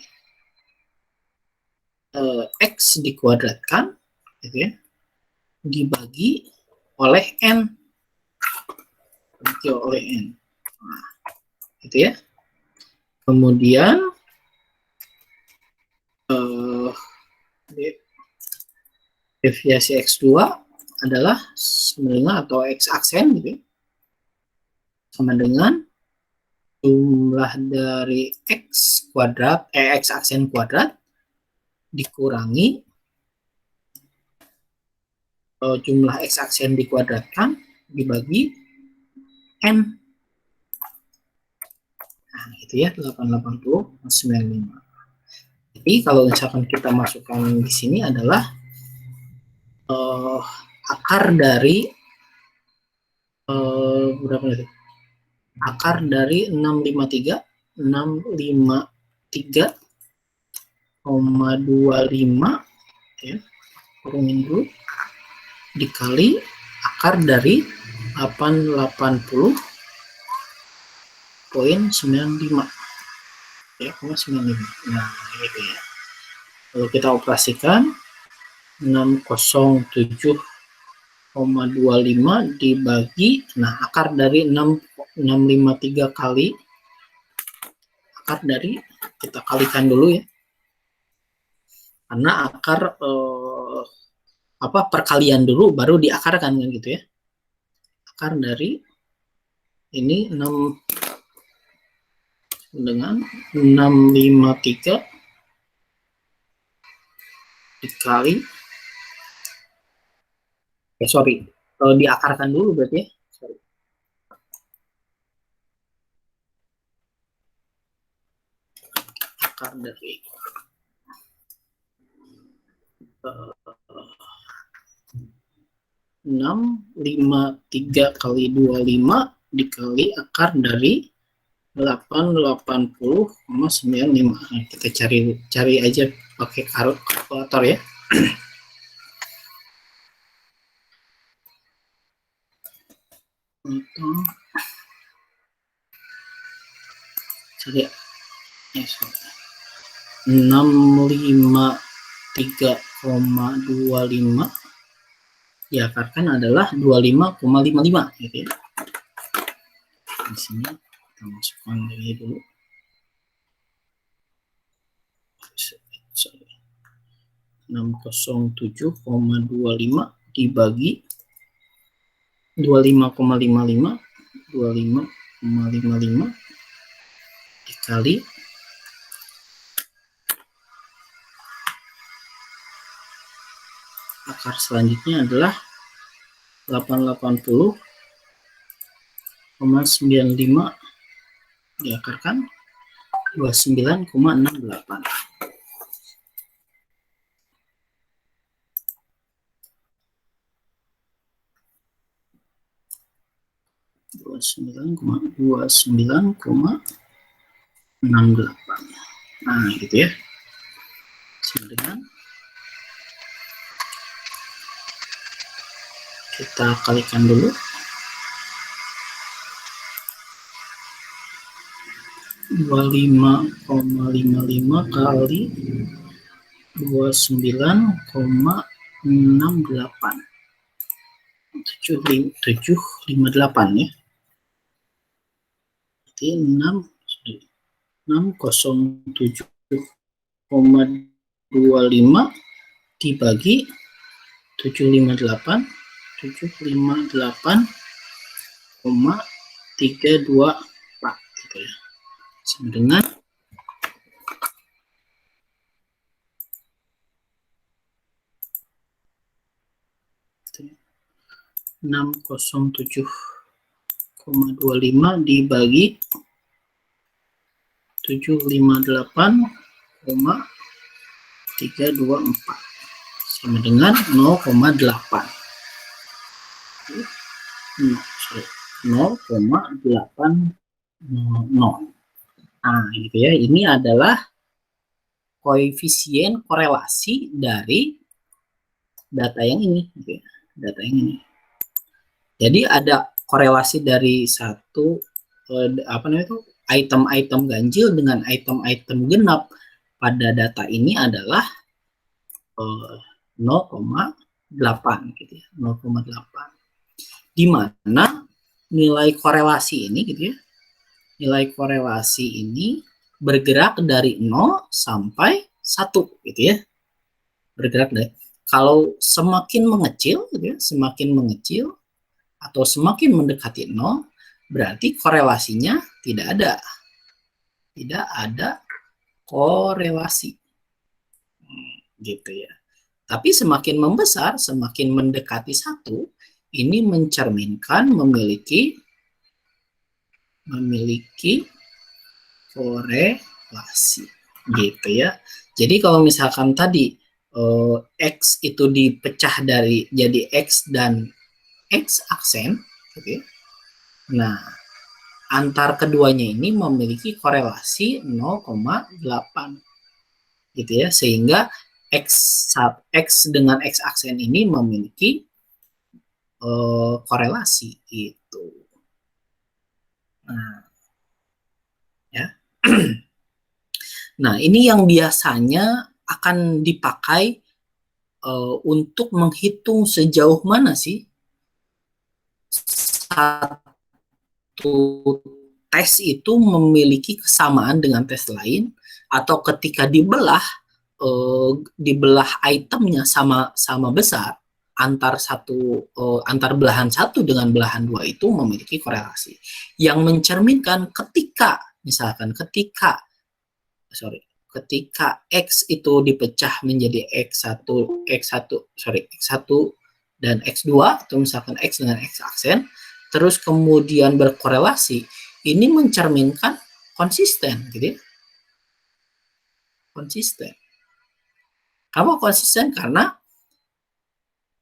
[SPEAKER 1] x dikuadratkan gitu ya, dibagi oleh n, Nah, gitu ya. Kemudian deviasi x2 adalah sama dengan atau x aksen gitu ya, sama dengan jumlah dari x kuadrat x aksen kuadrat dikurangi jumlah X-aksis yang dikuadratkan dibagi N. Nah, itu ya, 880 95. Jadi kalau misalkan kita masukkan di sini adalah akar dari berapa tadi? Akar dari 653,25 ya, kurungin dulu, dikali akar dari 880,95 ya, 95. Nah, gitu ya. Lalu kita operasikan 607,25 dibagi, nah akar dari 653 kali, akar dari, kita kalikan dulu ya, karena akar perkalian dulu baru diakarkan kan gitu ya. Akar dari ini 6 dengan 653 dikali diakarkan dulu berarti ya. Akar dari 653 kali 25 dikali akar dari 880,95. Nah, kita cari aja pakai kalkulator ya. Cari ya. 653,25 diakarkan adalah 25,55 gitu ya. Di sini kita masukkan lagi dulu. 607,25 dibagi 25,55 dikali akar selanjutnya adalah 880,95 diakarkan 29,68. Nah, gitu ya. Sama dengan kita kalikan dulu. 25,55 kali 29,68. 758 ya. Berarti 607,25 dibagi 758 758,324 gitu ya. Sama dengan 607,25 dibagi 758,324 sama dengan 0,8. 0,800. Nah, gitu ya. Ini adalah koefisien korelasi dari data yang ini, gitu ya. Data yang ini. Jadi ada korelasi dari satu item-item ganjil dengan item-item genap pada data ini adalah 0,8 gitu ya, 0,8. Di mana nilai korelasi ini gitu ya. Nilai korelasi ini bergerak dari 0 sampai 1 gitu ya. Bergerak dari, kalau semakin mengecil gitu ya, semakin mengecil atau semakin mendekati 0, berarti korelasinya tidak ada. Tidak ada korelasi. Gitu ya. Tapi semakin membesar, semakin mendekati 1, ini mencerminkan memiliki korelasi gitu ya. Jadi kalau misalkan tadi X itu dipecah jadi X dan X aksen, gitu ya. Nah, antar keduanya ini memiliki korelasi 0,8 gitu ya, sehingga X dengan X aksen ini memiliki korelasi itu. Nah, ya. Nah, ini yang biasanya akan dipakai untuk menghitung sejauh mana sih satu tes itu memiliki kesamaan dengan tes lain, atau ketika dibelah itemnya sama besar, antar belahan 1 dengan belahan 2 itu memiliki korelasi yang mencerminkan ketika X itu dipecah menjadi X1 dan X2, atau misalkan X dengan X aksen, terus kemudian berkorelasi, ini mencerminkan konsisten, gitu ya. Konsisten. Kenapa konsisten? Karena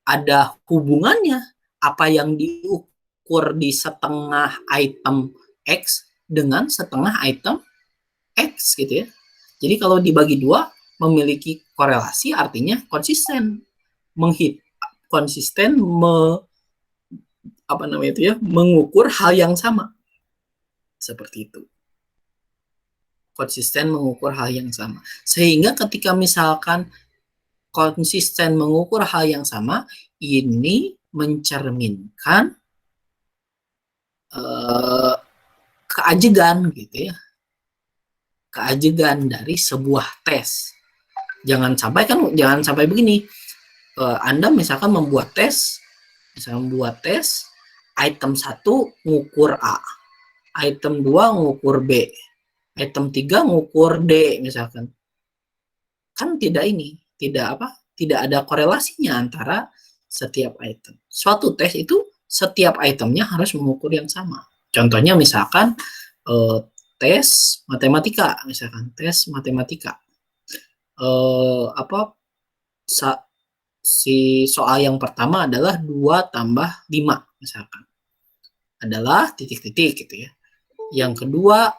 [SPEAKER 1] ada hubungannya apa yang diukur di setengah item X dengan setengah item X, gitu ya. Jadi kalau dibagi 2 memiliki korelasi, artinya konsisten. Mengukur hal yang sama. Seperti itu. Konsisten mengukur hal yang sama. Sehingga ketika misalkan konsisten mengukur hal yang sama, ini mencerminkan keajegan, gitu ya. Keajegan dari sebuah tes. Jangan sampai begini. Anda misalkan membuat tes, item 1 ngukur A, item 2 ngukur B, item 3 ngukur D misalkan. Kan tidak ada korelasinya antara setiap item. Suatu tes itu setiap itemnya harus mengukur yang sama. Contohnya misalkan tes matematika, si soal yang pertama adalah 2 tambah 5 misalkan, adalah titik-titik, gitu ya. Yang kedua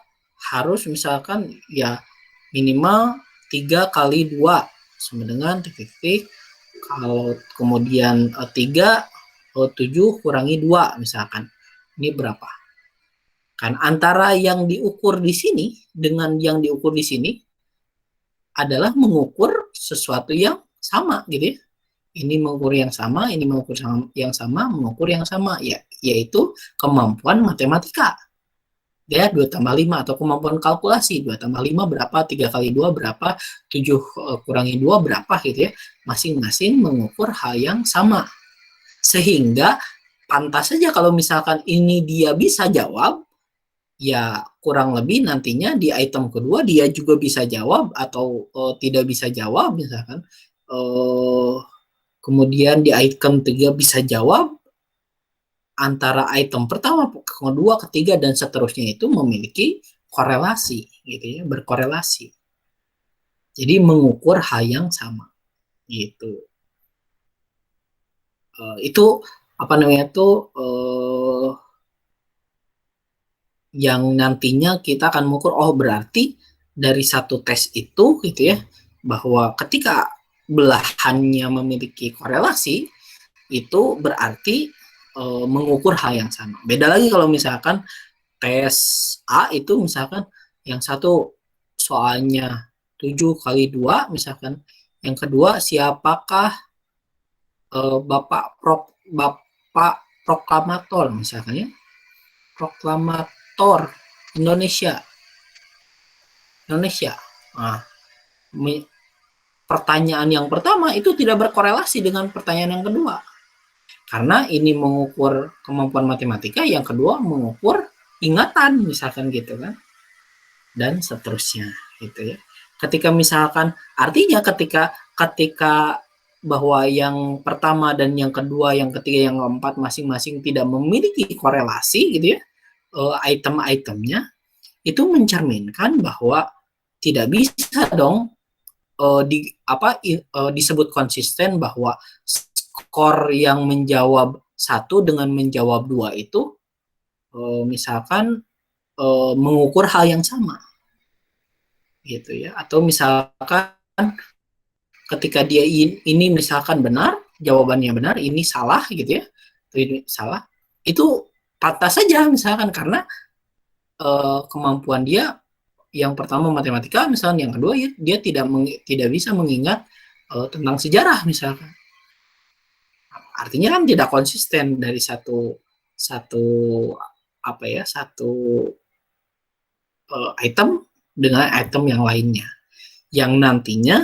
[SPEAKER 1] harus misalkan ya minimal 3 kali 2 sama dengan titik-titik. Kalau kemudian 3, 7 kurangi 2 misalkan, ini berapa? Kan antara yang diukur di sini dengan yang diukur di sini adalah mengukur sesuatu yang sama, gitu ya. Ini mengukur yang sama, ini mengukur yang sama, mengukur yang sama, ya, yaitu kemampuan matematika. Ya, 2 tambah 5, atau kemampuan kalkulasi, 2 tambah 5 berapa, 3 kali 2 berapa, 7 kurangi 2 berapa, gitu ya. Masing-masing mengukur hal yang sama. Sehingga pantas saja kalau misalkan ini dia bisa jawab, ya kurang lebih nantinya di item kedua dia juga bisa jawab atau tidak bisa jawab misalkan. Kemudian di item 3 bisa jawab, antara item pertama, kedua, ketiga, dan seterusnya itu memiliki korelasi, gitu ya, berkorelasi. Jadi mengukur hal yang sama, gitu. Itu yang nantinya kita akan mengukur, berarti dari satu tes itu, gitu ya, bahwa ketika belahannya memiliki korelasi, itu berarti mengukur hal yang sama. Beda lagi kalau misalkan tes A itu misalkan yang satu soalnya 7 kali 2 misalkan, yang kedua siapakah Bapak proklamator misalkan ya, proklamator Indonesia. Nah, pertanyaan yang pertama itu tidak berkorelasi dengan pertanyaan yang kedua. Karena ini mengukur kemampuan matematika, yang kedua mengukur ingatan, misalkan gitu kan. Dan seterusnya, gitu ya. Ketika misalkan, artinya ketika bahwa yang pertama dan yang kedua, yang ketiga, yang keempat masing-masing tidak memiliki korelasi gitu ya, item-itemnya, itu mencerminkan bahwa tidak bisa dong disebut konsisten bahwa skor yang menjawab satu dengan menjawab dua itu misalkan mengukur hal yang sama gitu ya, atau misalkan ketika dia ini misalkan benar, jawabannya benar, ini salah gitu ya, ini salah, itu patah saja misalkan karena kemampuan dia yang pertama matematika, misalnya yang kedua ya, dia tidak bisa mengingat tentang sejarah misalkan. Artinya kan tidak konsisten dari satu item dengan item yang lainnya, yang nantinya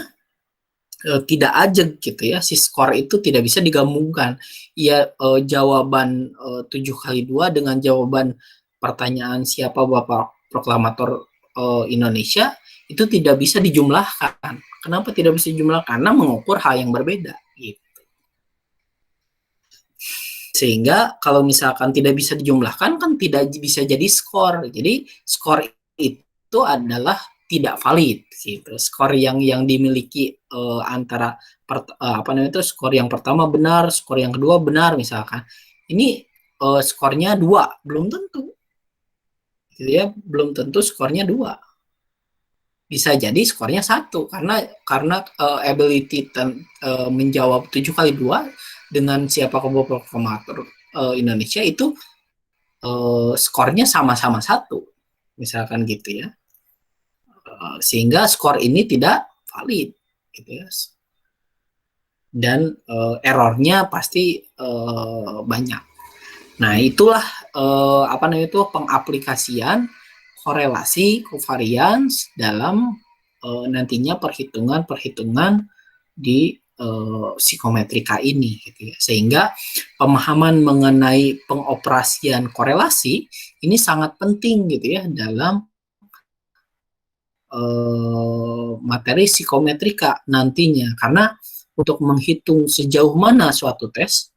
[SPEAKER 1] tidak ajeg gitu ya, si skor itu tidak bisa digabungkan. Ya jawaban 7 kali 2 dengan jawaban pertanyaan siapa Bapak Proklamator Indonesia itu tidak bisa dijumlahkan. Kenapa tidak bisa dijumlahkan? Karena mengukur hal yang berbeda gitu. Sehingga kalau misalkan tidak bisa dijumlahkan kan tidak bisa jadi skor. Jadi skor itu adalah tidak valid gitu. Skor yang dimiliki antara skor yang pertama benar, skor yang kedua benar misalkan. Ini skornya 2, belum tentu. Gitu ya, belum tentu skornya 2. Bisa jadi skornya 1 karena ability menjawab 7 kali 2 dengan siapa proklamator Indonesia itu skornya sama-sama 1. Misalkan gitu ya. Sehingga skor ini tidak valid gitu ya. Dan errornya pasti banyak. Nah, itulah pengaplikasian korelasi covariance dalam nantinya perhitungan di psikometrika ini gitu ya. Sehingga pemahaman mengenai pengoperasian korelasi ini sangat penting gitu ya dalam materi psikometrika nantinya, karena untuk menghitung sejauh mana suatu tes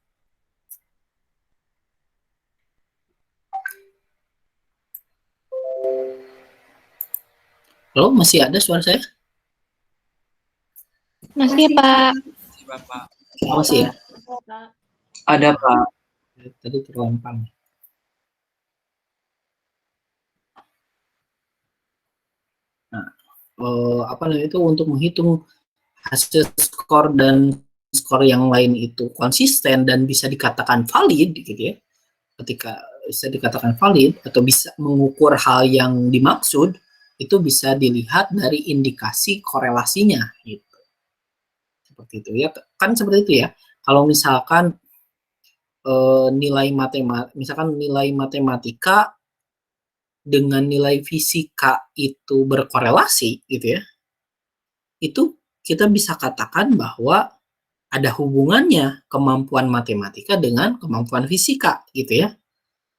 [SPEAKER 1] masih ada suara saya?
[SPEAKER 2] Masih, Pak.
[SPEAKER 4] Bapak.
[SPEAKER 1] Masih ya?
[SPEAKER 4] Ada Pak.
[SPEAKER 1] Tadi terlampang. Nah, itu untuk menghitung hasil skor dan skor yang lain itu konsisten dan bisa dikatakan valid gitu ya. Ketika bisa dikatakan valid atau bisa mengukur hal yang dimaksud, itu bisa dilihat dari indikasi korelasinya gitu. Seperti itu ya. Kan seperti itu ya. Kalau misalkan nilai matematika dengan nilai fisika itu berkorelasi gitu ya, itu kita bisa katakan bahwa ada hubungannya kemampuan matematika dengan kemampuan fisika gitu ya.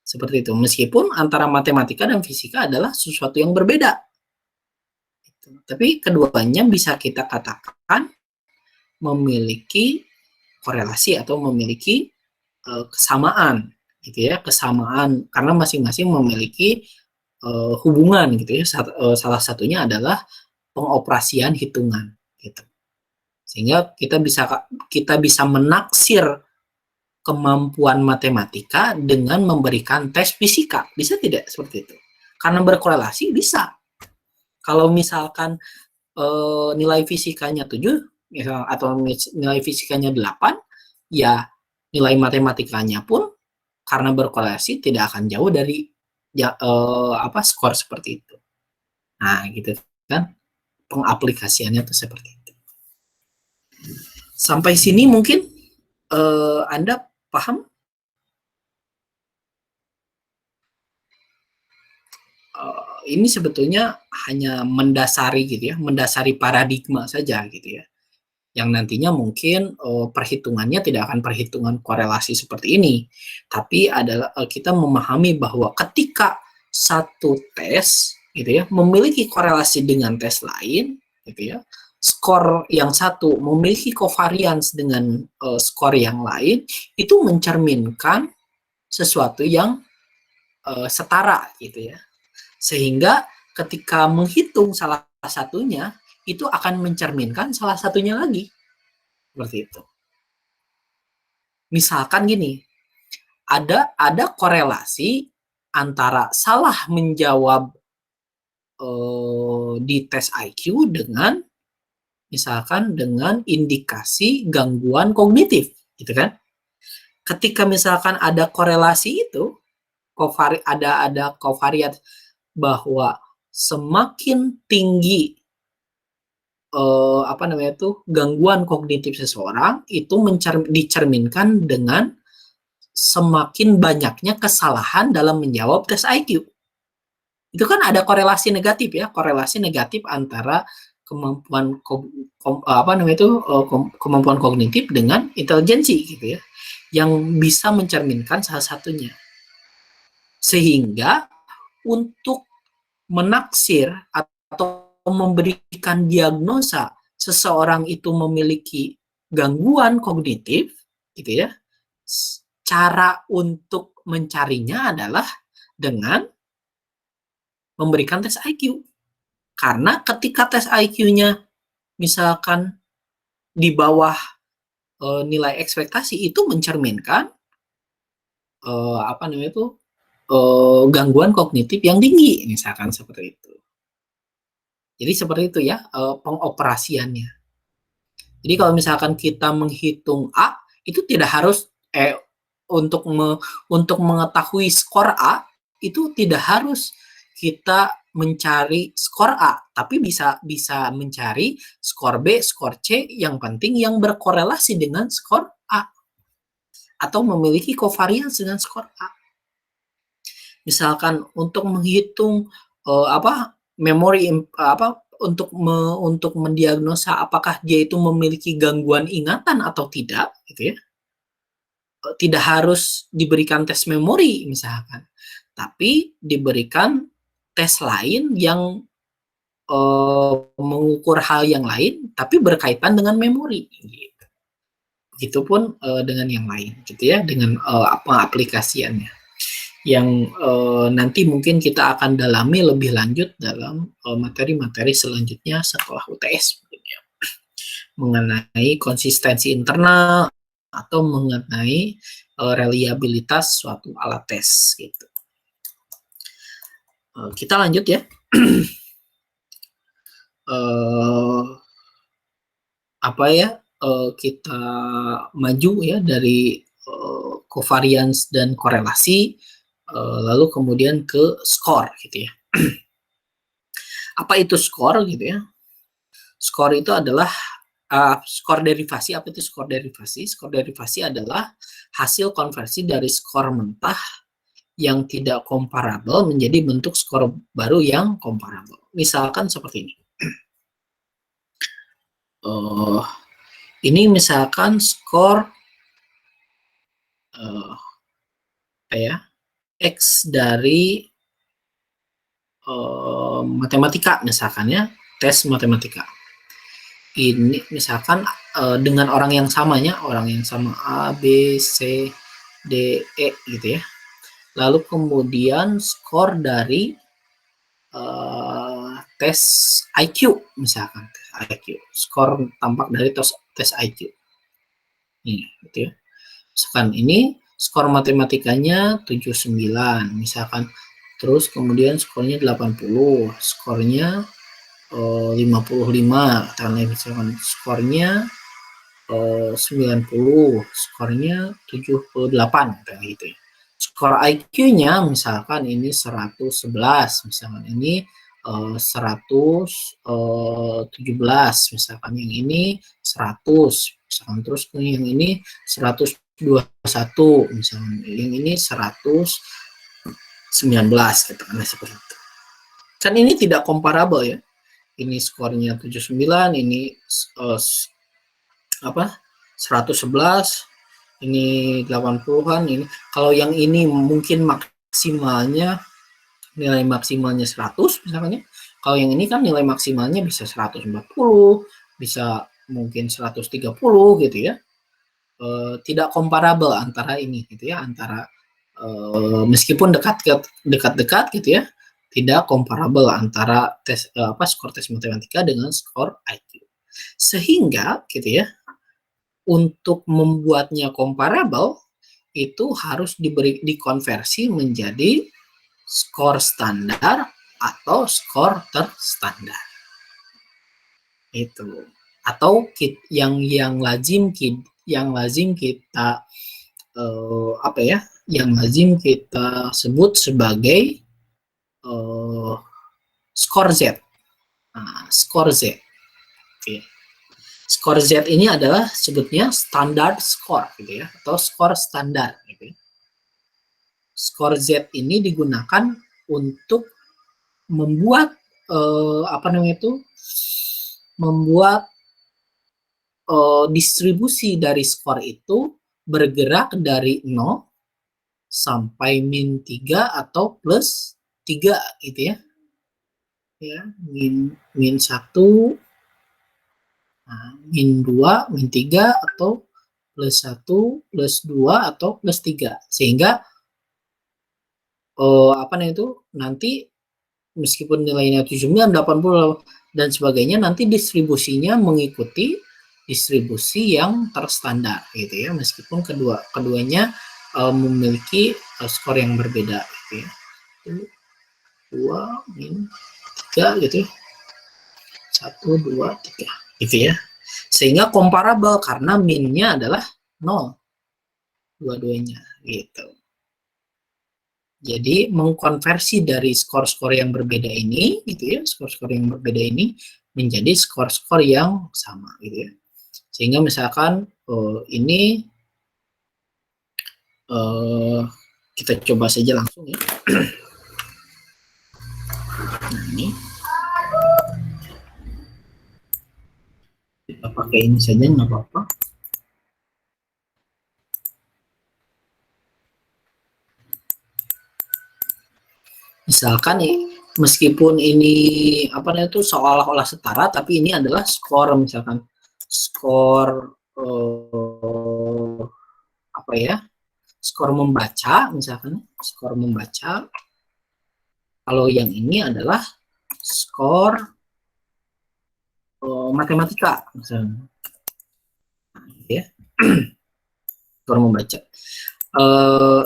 [SPEAKER 1] Seperti itu, meskipun antara matematika dan fisika adalah sesuatu yang berbeda gitu. Tapi keduanya bisa kita katakan memiliki korelasi atau memiliki kesamaan gitu ya, kesamaan karena masing-masing memiliki hubungan gitu ya. Salah satunya adalah pengoperasian hitungan gitu. Sehingga kita bisa menaksir kemampuan matematika dengan memberikan tes fisika. Bisa tidak seperti itu? Karena berkorelasi bisa. Kalau misalkan nilai fisikanya 7 atau nilai fisikanya 8, ya nilai matematikanya pun karena berkorelasi tidak akan jauh dari skor seperti itu. Nah, gitu kan pengaplikasiannya itu seperti itu. Sampai sini mungkin Anda paham? Ini sebetulnya hanya mendasari gitu ya, mendasari paradigma saja gitu ya. Yang nantinya mungkin perhitungannya tidak akan perhitungan korelasi seperti ini, tapi adalah kita memahami bahwa ketika satu tes gitu ya memiliki korelasi dengan tes lain gitu ya, skor yang satu memiliki covariance dengan skor yang lain, itu mencerminkan sesuatu yang setara gitu ya. Sehingga ketika menghitung salah satunya, itu akan mencerminkan salah satunya lagi. Seperti itu. Misalkan gini, ada korelasi antara salah menjawab di tes IQ dengan misalkan dengan indikasi gangguan kognitif, gitu kan? Ketika misalkan ada korelasi itu, ada covariance bahwa semakin tinggi gangguan kognitif seseorang itu dicerminkan dengan semakin banyaknya kesalahan dalam menjawab tes IQ. Itu kan ada korelasi negatif ya, korelasi negatif antara kemampuan kemampuan kognitif dengan intelijensi gitu ya, yang bisa mencerminkan salah satunya. Sehingga untuk menaksir atau memberikan diagnosa seseorang itu memiliki gangguan kognitif gitu ya, cara untuk mencarinya adalah dengan memberikan tes IQ. Karena ketika tes IQ-nya misalkan di bawah nilai ekspektasi, itu mencerminkan gangguan kognitif yang tinggi, misalkan seperti itu. Jadi seperti itu ya pengoperasiannya. Jadi kalau misalkan kita menghitung A, itu tidak harus untuk mengetahui skor A, itu tidak harus kita mencari skor A, tapi bisa mencari skor B, skor C, yang penting yang berkorelasi dengan skor A atau memiliki covariance dengan skor A. Misalkan untuk menghitung memori untuk mendiagnosa apakah dia itu memiliki gangguan ingatan atau tidak, gitu ya. Tidak harus diberikan tes memori misalkan, tapi diberikan tes lain yang mengukur hal yang lain tapi berkaitan dengan memori gitu. Begitupun dengan yang lain gitu ya, dengan aplikasiannya yang nanti mungkin kita akan dalami lebih lanjut dalam materi-materi selanjutnya setelah UTS ya, mengenai konsistensi internal atau mengenai reliabilitas suatu alat tes gitu. Kita lanjut ya. Kita maju ya dari covariance dan korelasi, lalu kemudian ke skor gitu ya. Apa itu skor gitu ya? Skor itu adalah skor derivasi. Apa itu skor derivasi? Skor derivasi adalah hasil konversi dari skor mentah yang tidak komparabel menjadi bentuk skor baru yang komparabel. Misalkan seperti ini. Ini misalkan skor X dari matematika misalkan ya, tes matematika. Ini misalkan dengan orang yang sama A, B, C, D, E gitu ya. Lalu kemudian skor dari tes IQ misalkan, IQ, skor tampak dari tes IQ. Nih, gitu ya. Misalkan ini skor matematikanya 79 misalkan, terus kemudian skornya 80, skornya 55, misalkan skornya 90, skornya 78 kayak gitu ya. Skor IQ-nya misalkan ini 111, misalkan ini 117, misalkan yang ini 100, misalkan terus yang ini 121, misalkan yang ini 119 gitu kan, seperti itu. Kan ini tidak komparabel ya. Ini skornya 79, ini 111, ini 80-an, ini kalau yang ini mungkin maksimalnya nilai maksimalnya 100 misalnya. Kalau yang ini kan nilai maksimalnya bisa 140, bisa mungkin 130 gitu ya. Tidak comparable antara ini gitu ya, antara meskipun dekat-dekat gitu ya, tidak comparable antara skor tes matematika dengan skor IQ. Sehingga gitu ya, untuk membuatnya comparable itu harus dikonversi menjadi skor standar atau skor terstandar. Itu. Atau yang lazim kita yang lazim kita sebut sebagai skor Z. Nah, skor Z. Oke. Skor Z ini adalah sebutnya standard score gitu ya, atau skor standar gitu ya. Skor Z ini digunakan untuk membuat membuat distribusi dari skor itu bergerak dari 0 sampai min 3 atau plus 3 gitu ya. Ya, min 1, min 2, min 3 atau plus 1, plus 2 atau plus 3. Sehingga nanti meskipun nilainya 79, 80 dan sebagainya, nanti distribusinya mengikuti distribusi yang terstandar gitu ya, meskipun keduanya memiliki skor yang berbeda gitu ya. 2 min 3 gitu ya. 1 2 3 gitu ya. Sehingga comparable karena minnya adalah 0 dua-duanya gitu. Jadi mengkonversi dari skor-skor yang berbeda ini gitu ya, skor-skor yang berbeda ini menjadi skor-skor yang sama gitu ya. Sehingga misalkan ini kita coba saja langsung ya. Nah, ini kita pakai ini saja nggak apa-apa. Misalkan nih, meskipun ini seolah-olah setara, tapi ini adalah skor, misalkan skor skor membaca, misalkan skor membaca. Kalau yang ini adalah skor matematika, misalnya, ya. Skor membaca.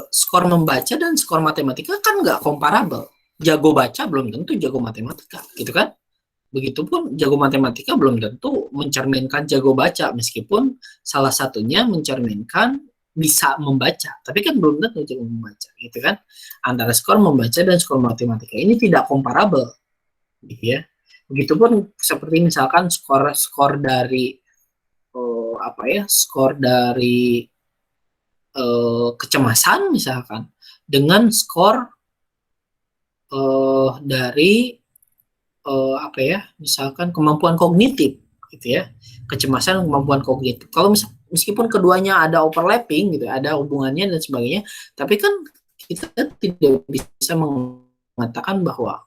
[SPEAKER 1] Skor membaca dan skor matematika kan nggak comparable. Jago baca belum tentu jago matematika, gitu kan? Begitupun jago matematika belum tentu mencerminkan jago baca, meskipun salah satunya mencerminkan bisa membaca, tapi kan belum tentu jago membaca, gitu kan? Antara skor membaca dan skor matematika ini tidak comparable, gitu ya. Begitupun seperti misalkan skor dari skor dari kecemasan misalkan dengan skor dari misalkan kemampuan kognitif gitu ya, kecemasan kemampuan kognitif. Kalau meskipun keduanya ada overlapping gitu, ada hubungannya dan sebagainya, tapi kan kita tidak bisa mengatakan bahwa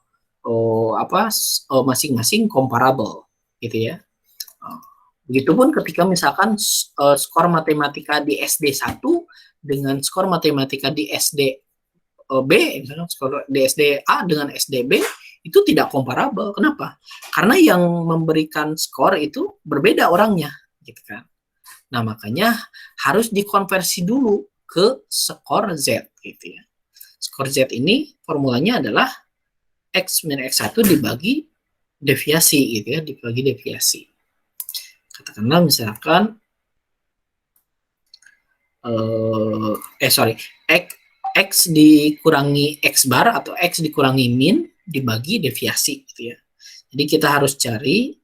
[SPEAKER 1] masing-masing comparable gitu ya. Begitupun ketika misalkan skor matematika di SD 1 dengan skor matematika di SD B, misalnya skor di SD A dengan SD B, itu tidak comparable. Kenapa? Karena yang memberikan skor itu berbeda orangnya, gitu kan. Nah, makanya harus dikonversi dulu ke skor Z, gitu ya. Skor Z ini formulanya adalah X min X1 dibagi deviasi, gitu ya, dibagi deviasi. Katakanlah misalkan X dikurangi X bar atau X dikurangi min dibagi deviasi gitu ya. Jadi kita harus cari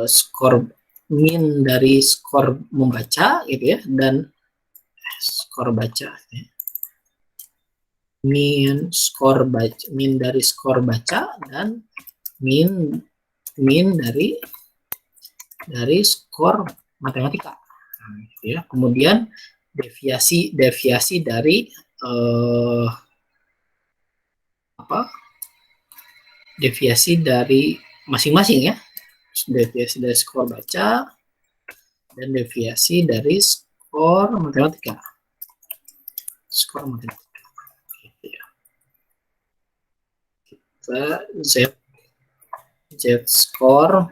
[SPEAKER 1] skor min dari skor membaca gitu ya, dan skor baca gitu ya. Min dari skor baca dan min dari skor matematika. Nah, gitu ya. Kemudian deviasi dari deviasi dari masing-masing ya. deviasi dari skor baca, dan deviasi dari skor matematika. Skor matematika. Gitu ya. Kita Z-score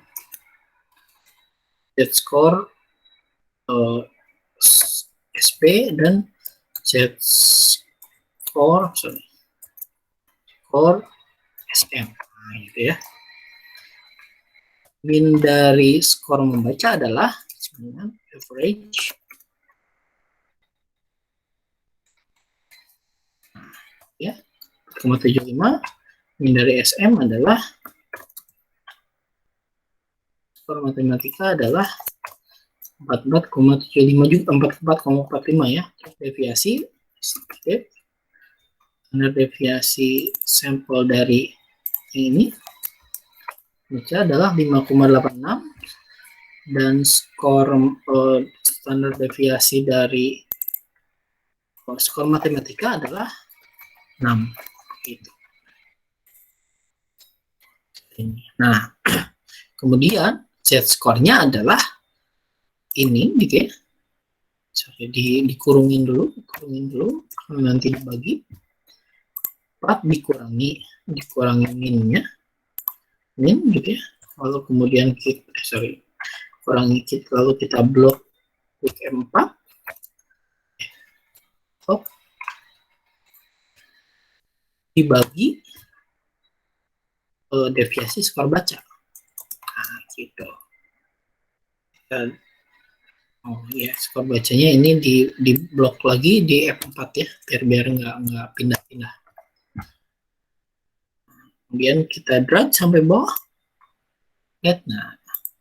[SPEAKER 1] SP dan Z-score SM. Nah, gitu ya. Min dari skor membaca adalah average ya 4,75. Min dari SM adalah skor matematika adalah 44,75 juga, 44,45 ya. Deviasi standar deviasi sampel dari ini baca adalah 5,86 dan skor standar deviasi dari skor matematika adalah 6 gitu. Nah, kemudian Z-skornya adalah ini gitu ya. Sorry, dikurungin dulu, nanti dibagi 4 dikurangi minnya, min gitu ya. Lalu kemudian kurangi lalu kita blok klik M4. Dibagi deviasi skor baca. Nah, gitu. Dan skor bacanya ini di blok lagi di F4 ya, biar nggak pindah-pindah. Kemudian kita drag sampai bawah. Nah,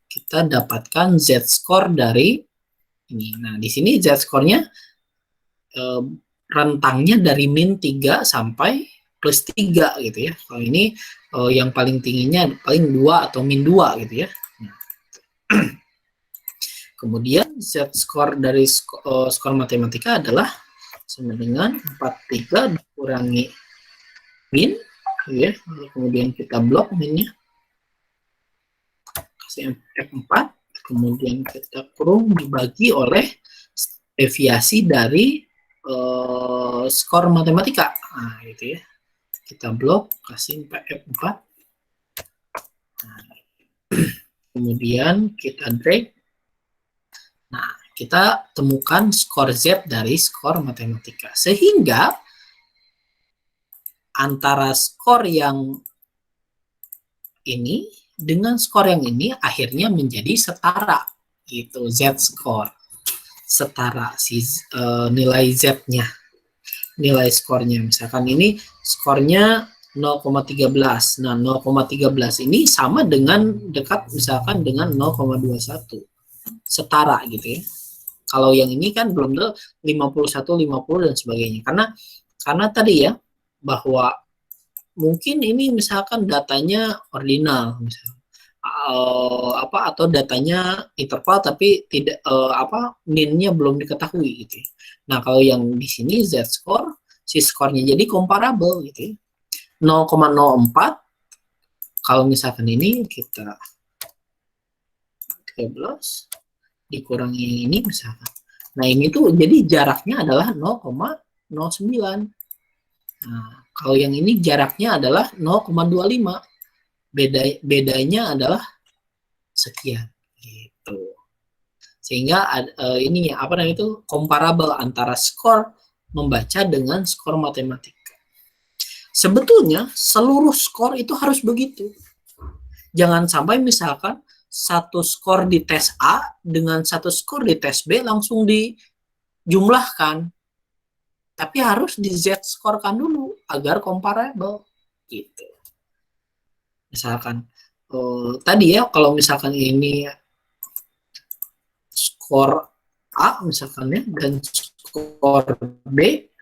[SPEAKER 1] kita dapatkan Z-score dari ini. Nah, di sini Z-score-nya rentangnya dari min 3 sampai plus 3 gitu ya. Kalau ini yang paling tingginya paling 2 atau min 2 gitu ya. Nah. Kemudian Z-score dari skor matematika adalah sama dengan 43 dikurangi min ya. Lalu kemudian kita blok minnya, kasih F4, kemudian kita kurung dibagi oleh deviasi dari skor matematika. Nah, gitu ya. Kita blok, kasih F4. Nah, kemudian kita drag. Nah, kita temukan skor Z dari skor matematika. Sehingga antara skor yang ini dengan skor yang ini akhirnya menjadi setara. Gitu, Z-score. Setara si nilai Z-nya. Nilai skornya. Misalkan ini skornya 0,13. Nah, 0,13 ini sama dengan dekat misalkan dengan 0,21. Setara gitu ya. Kalau yang ini kan belum tentu 51, 50 dan sebagainya. Karena tadi ya bahwa mungkin ini misalkan datanya ordinal misalnya. Atau datanya interval tapi tidak min-nya belum diketahui gitu ya. Nah, kalau yang di sini Z-score si skornya jadi comparable gitu ya. 0,04 kalau misalkan ini kita 13 dikurangi ini misalkan. Nah, ini tuh jadi jaraknya adalah 0,09. Nah, kalau yang ini jaraknya adalah 0,25. Bedanya adalah sekian gitu. Sehingga ini apa namanya itu comparable antara skor membaca dengan skor matematika. Sebetulnya seluruh skor itu harus begitu. Jangan sampai misalkan satu skor di tes A dengan satu skor di tes B langsung dijumlahkan. Tapi harus di Z-scorekan dulu agar comparable gitu. Misalkan tadi ya kalau misalkan ini skor A misalkan ya dan skor B,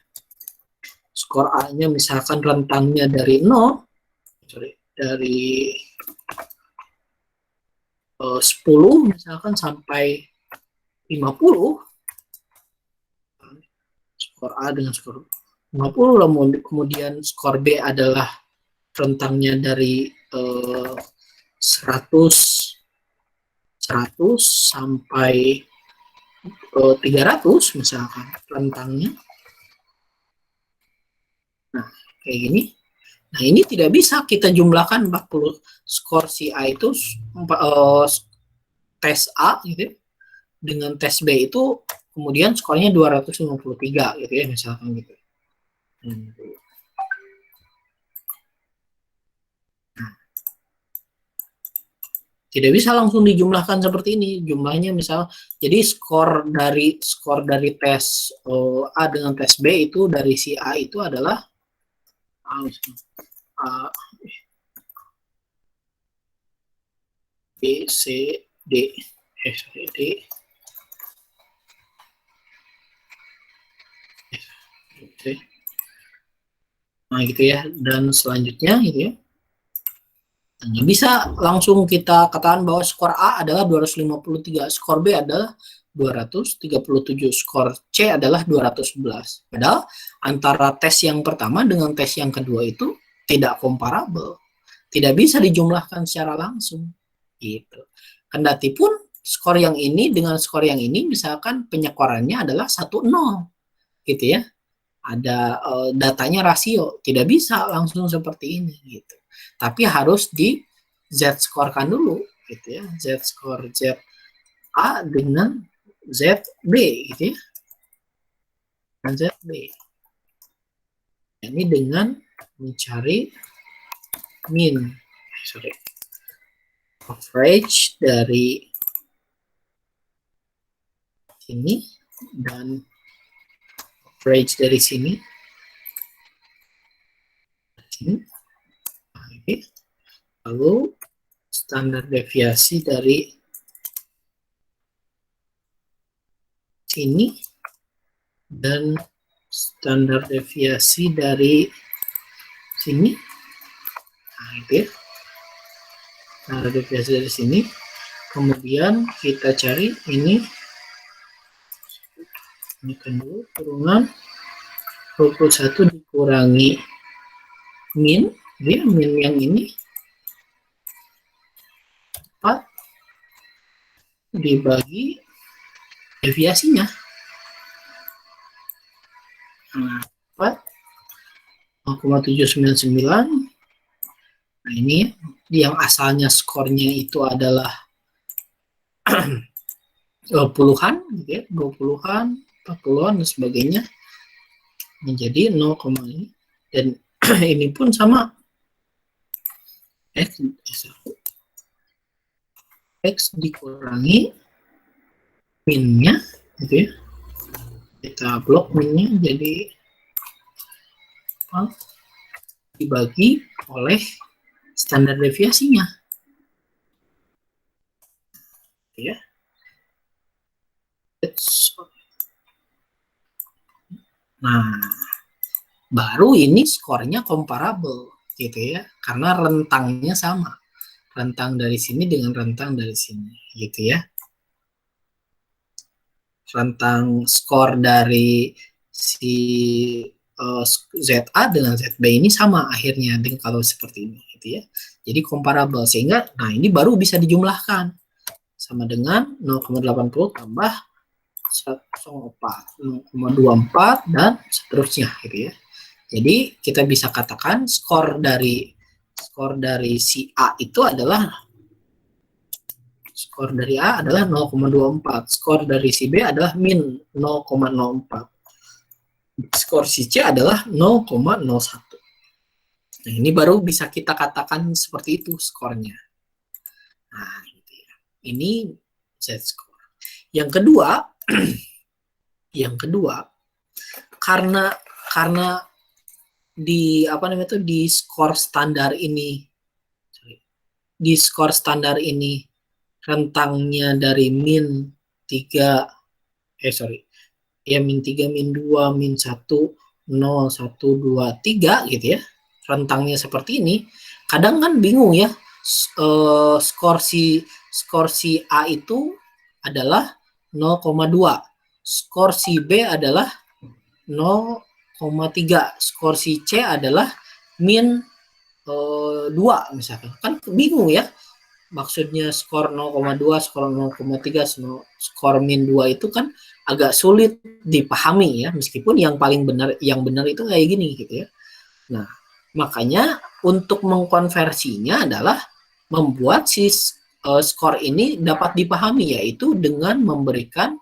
[SPEAKER 1] skor A-nya misalkan rentangnya dari 0 dari 10 misalkan sampai 50, skor A dengan skor 50, lalu kemudian skor B adalah rentangnya dari 100 100 sampai 300 misalkan rentangnya. Nah, kayak gini. Nah, ini tidak bisa kita jumlahkan 40 skor si A itu tes A gitu ya, dengan tes B itu kemudian skornya 253 gitu ya misalkan gitu. Tidak bisa langsung dijumlahkan seperti ini. Jumlahnya misal, jadi skor dari tes A dengan tes B itu dari si A itu adalah B, C, D, F, D, Oke. Nah gitu ya, dan selanjutnya gitu ya. Nah, bisa langsung kita katakan bahwa skor A adalah 253, skor B adalah 237, skor C adalah 211. Padahal antara tes yang pertama dengan tes yang kedua itu tidak komparabel. Tidak bisa dijumlahkan secara langsung. Gitu. Kendati pun skor yang ini dengan skor yang ini misalkan penyekorannya adalah 1-0. Gitu ya. Ada datanya rasio, tidak bisa langsung seperti ini gitu. Tapi harus di Z-skorkan dulu gitu ya. Z-skor Z A dengan Z B gitu ya. Dan Z B. Ini dengan mencari average dari sini dan average dari sini. Lalu standar deviasi dari sini dan standar deviasi dari sini. Nah, itu ya. Standar deviasi dari sini. Kemudian kita cari ini kan dulu turunan 21 dikurangi min, dia min yang ini 4 dibagi deviasinya 4 0,799. Nah ini yang asalnya skornya itu adalah puluhan gitu ya, 20-an, 40-an dan sebagainya menjadi 0, dan ini pun sama X dikurangi minnya gitu ya, kita blok minnya jadi dibagi oleh standar deviasinya gitu ya. Nah, baru ini skornya komparabel gitu ya, karena rentangnya sama, rentang dari sini dengan rentang dari sini gitu ya. Rentang skor dari si ZA dengan ZB ini sama akhirnya dengan kalau seperti ini gitu ya. Jadi komparabel, sehingga nah ini baru bisa dijumlahkan sama dengan 0,80 tambah 0,24 dan seterusnya gitu ya. Jadi kita bisa katakan skor dari si A itu adalah 0,24, skor dari si B adalah min 0,04, skor si C adalah 0,01. Nah, ini baru bisa kita katakan seperti itu skornya. Nah, gitu ya. Ini Z-score. Yang kedua, karena di di skor standar ini, rentangnya dari min 3 min 3, min 2, min 1, 0, 1, 2, 3 gitu ya. Rentangnya seperti ini. Kadang kan bingung ya, skor si A itu adalah 0,2, skor si B adalah 0,3, skor si C adalah min 2 misalkan. Kan bingung ya. maksudnya skor 0,2, skor 0,3, skor min 2 itu kan agak sulit dipahami ya, meskipun yang paling benar, yang benar itu kayak gini gitu ya. Nah, makanya untuk mengkonversinya adalah membuat si skor ini dapat dipahami, yaitu dengan memberikan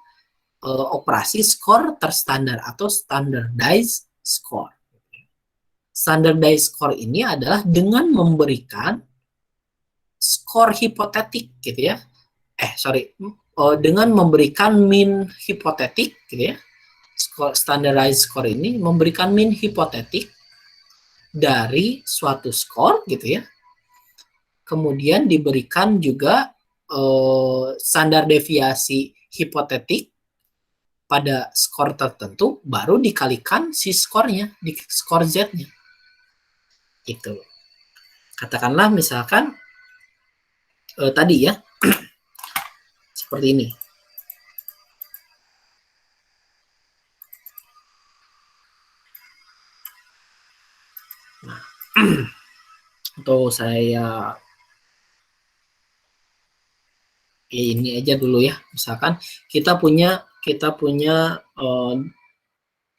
[SPEAKER 1] operasi skor terstandar atau standardized score. Standardized score ini adalah dengan memberikan skor hipotetik gitu ya. Dengan memberikan min hipotetik gitu ya. Standardized score ini memberikan min hipotetik dari suatu skor gitu ya. Kemudian diberikan juga standar deviasi hipotetik pada skor tertentu, baru dikalikan si skornya, di skor Z-nya. Gitu. Katakanlah misalkan tadi ya, seperti ini. Nah, atau saya ini aja dulu ya. Misalkan kita punya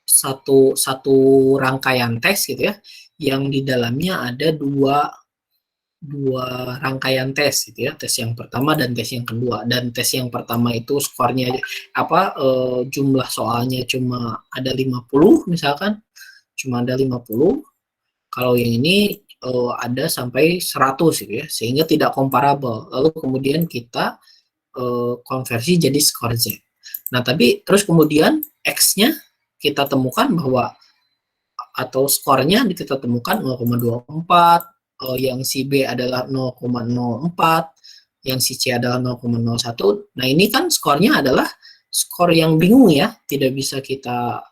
[SPEAKER 1] satu rangkaian tes gitu ya, yang di dalamnya ada dua rangkaian tes gitu ya, tes yang pertama dan tes yang kedua. Dan tes yang pertama itu skornya jumlah soalnya cuma ada 50 misalkan, cuma ada 50. Kalau yang ini ada sampai 100 gitu ya, sehingga tidak comparable. Lalu kemudian kita konversi jadi skor Z. Nah, tapi terus kemudian X-nya kita temukan bahwa, atau skornya kita temukan 0,24, yang si B adalah 0,04, yang si C adalah 0,01. Nah, ini kan skornya adalah skor yang bingung ya, tidak bisa kita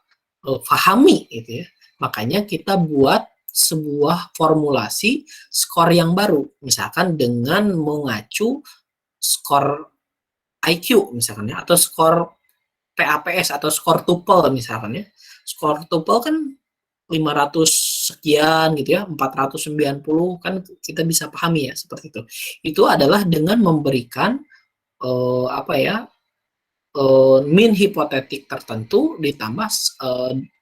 [SPEAKER 1] pahami gitu ya. Makanya kita buat sebuah formulasi skor yang baru, misalkan dengan mengacu skor IQ misalkan ya, atau skor PAPS atau skor tuple misalkan ya. Skor tuple kan 500 sekian gitu ya, 490 kan kita bisa pahami ya seperti itu. Itu adalah dengan memberikan min hipotetik tertentu ditambah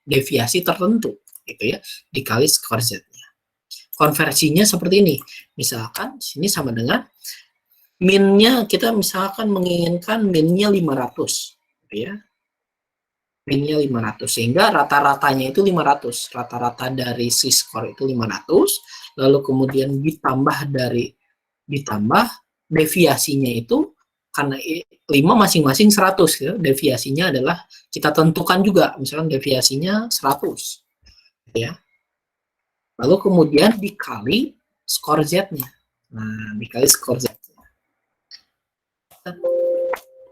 [SPEAKER 1] deviasi tertentu gitu ya, dikali skor Z-nya. Konversinya seperti ini. Misalkan sini sama dengan min-nya, kita misalkan menginginkan min-nya 500 gitu ya. Min-nya 500, sehingga rata-ratanya itu 500, rata-rata dari si skor itu 500, lalu kemudian ditambah deviasinya itu, karena 5 masing-masing 100 gitu, deviasinya adalah kita tentukan juga, misalkan deviasinya 100 ya. Lalu kemudian dikali skor Z-nya. Nah, dikali skor Z-nya.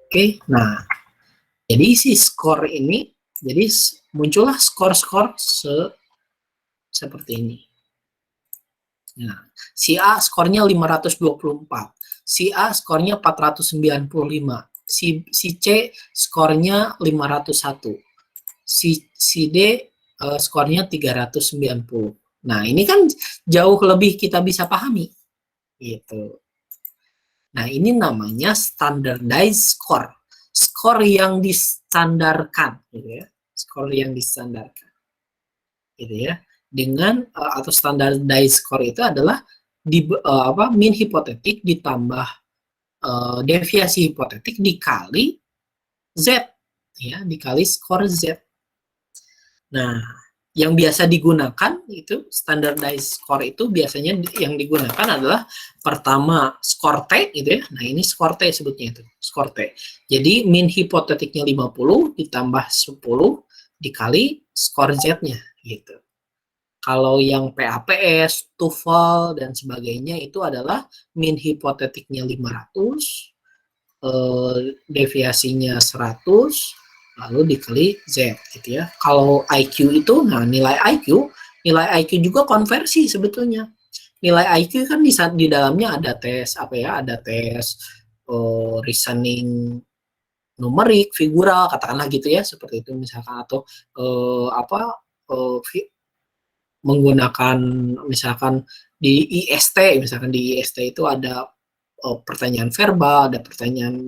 [SPEAKER 1] Oke, nah jadi si skor ini, jadi muncullah skor-skor seperti ini. Nah, si A skornya 524, si A skornya 495, si C skornya 501, si D skornya 390. Nah, ini kan jauh lebih kita bisa pahami. Gitu. Nah, ini namanya standardized score. Skor yang distandarkan gitu ya, skor yang distandarkan gitu ya, dengan atau standardized score itu adalah min hipotetik ditambah deviasi hipotetik dikali Z ya, dikali skor Z. Nah, yang biasa digunakan itu standardized score itu biasanya yang digunakan adalah pertama skor T gitu ya. Nah, ini skor T sebutnya itu, skor T. Jadi min hipotetiknya 50 ditambah 10 dikali skor Z-nya gitu. Kalau yang PAPS, TOEFL dan sebagainya itu adalah min hipotetiknya 500, deviasinya 100, lalu dikali Z gitu ya. Kalau IQ itu, nah nilai IQ juga konversi sebetulnya. Nilai IQ kan di dalamnya ada tes ada tes reasoning numerik, figural, katakanlah gitu ya, seperti itu misalkan, atau menggunakan misalkan di IST itu ada pertanyaan verbal, ada pertanyaan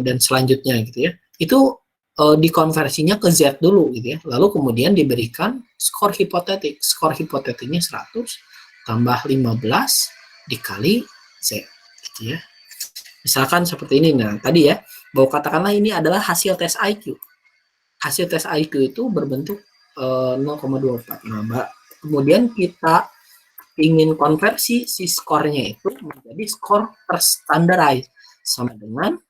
[SPEAKER 1] dan selanjutnya gitu ya. Itu dikonversinya ke Z dulu gitu ya. Lalu kemudian diberikan skor hipotetik. Skor hipotetiknya 100 tambah 15 dikali Z gitu ya. Misalkan seperti ini. Nah, tadi ya, bahwa katakanlah ini adalah hasil tes IQ. Hasil tes IQ itu berbentuk 0,24. Nah, kemudian kita ingin konversi si skornya itu menjadi skor terstandarized sama dengan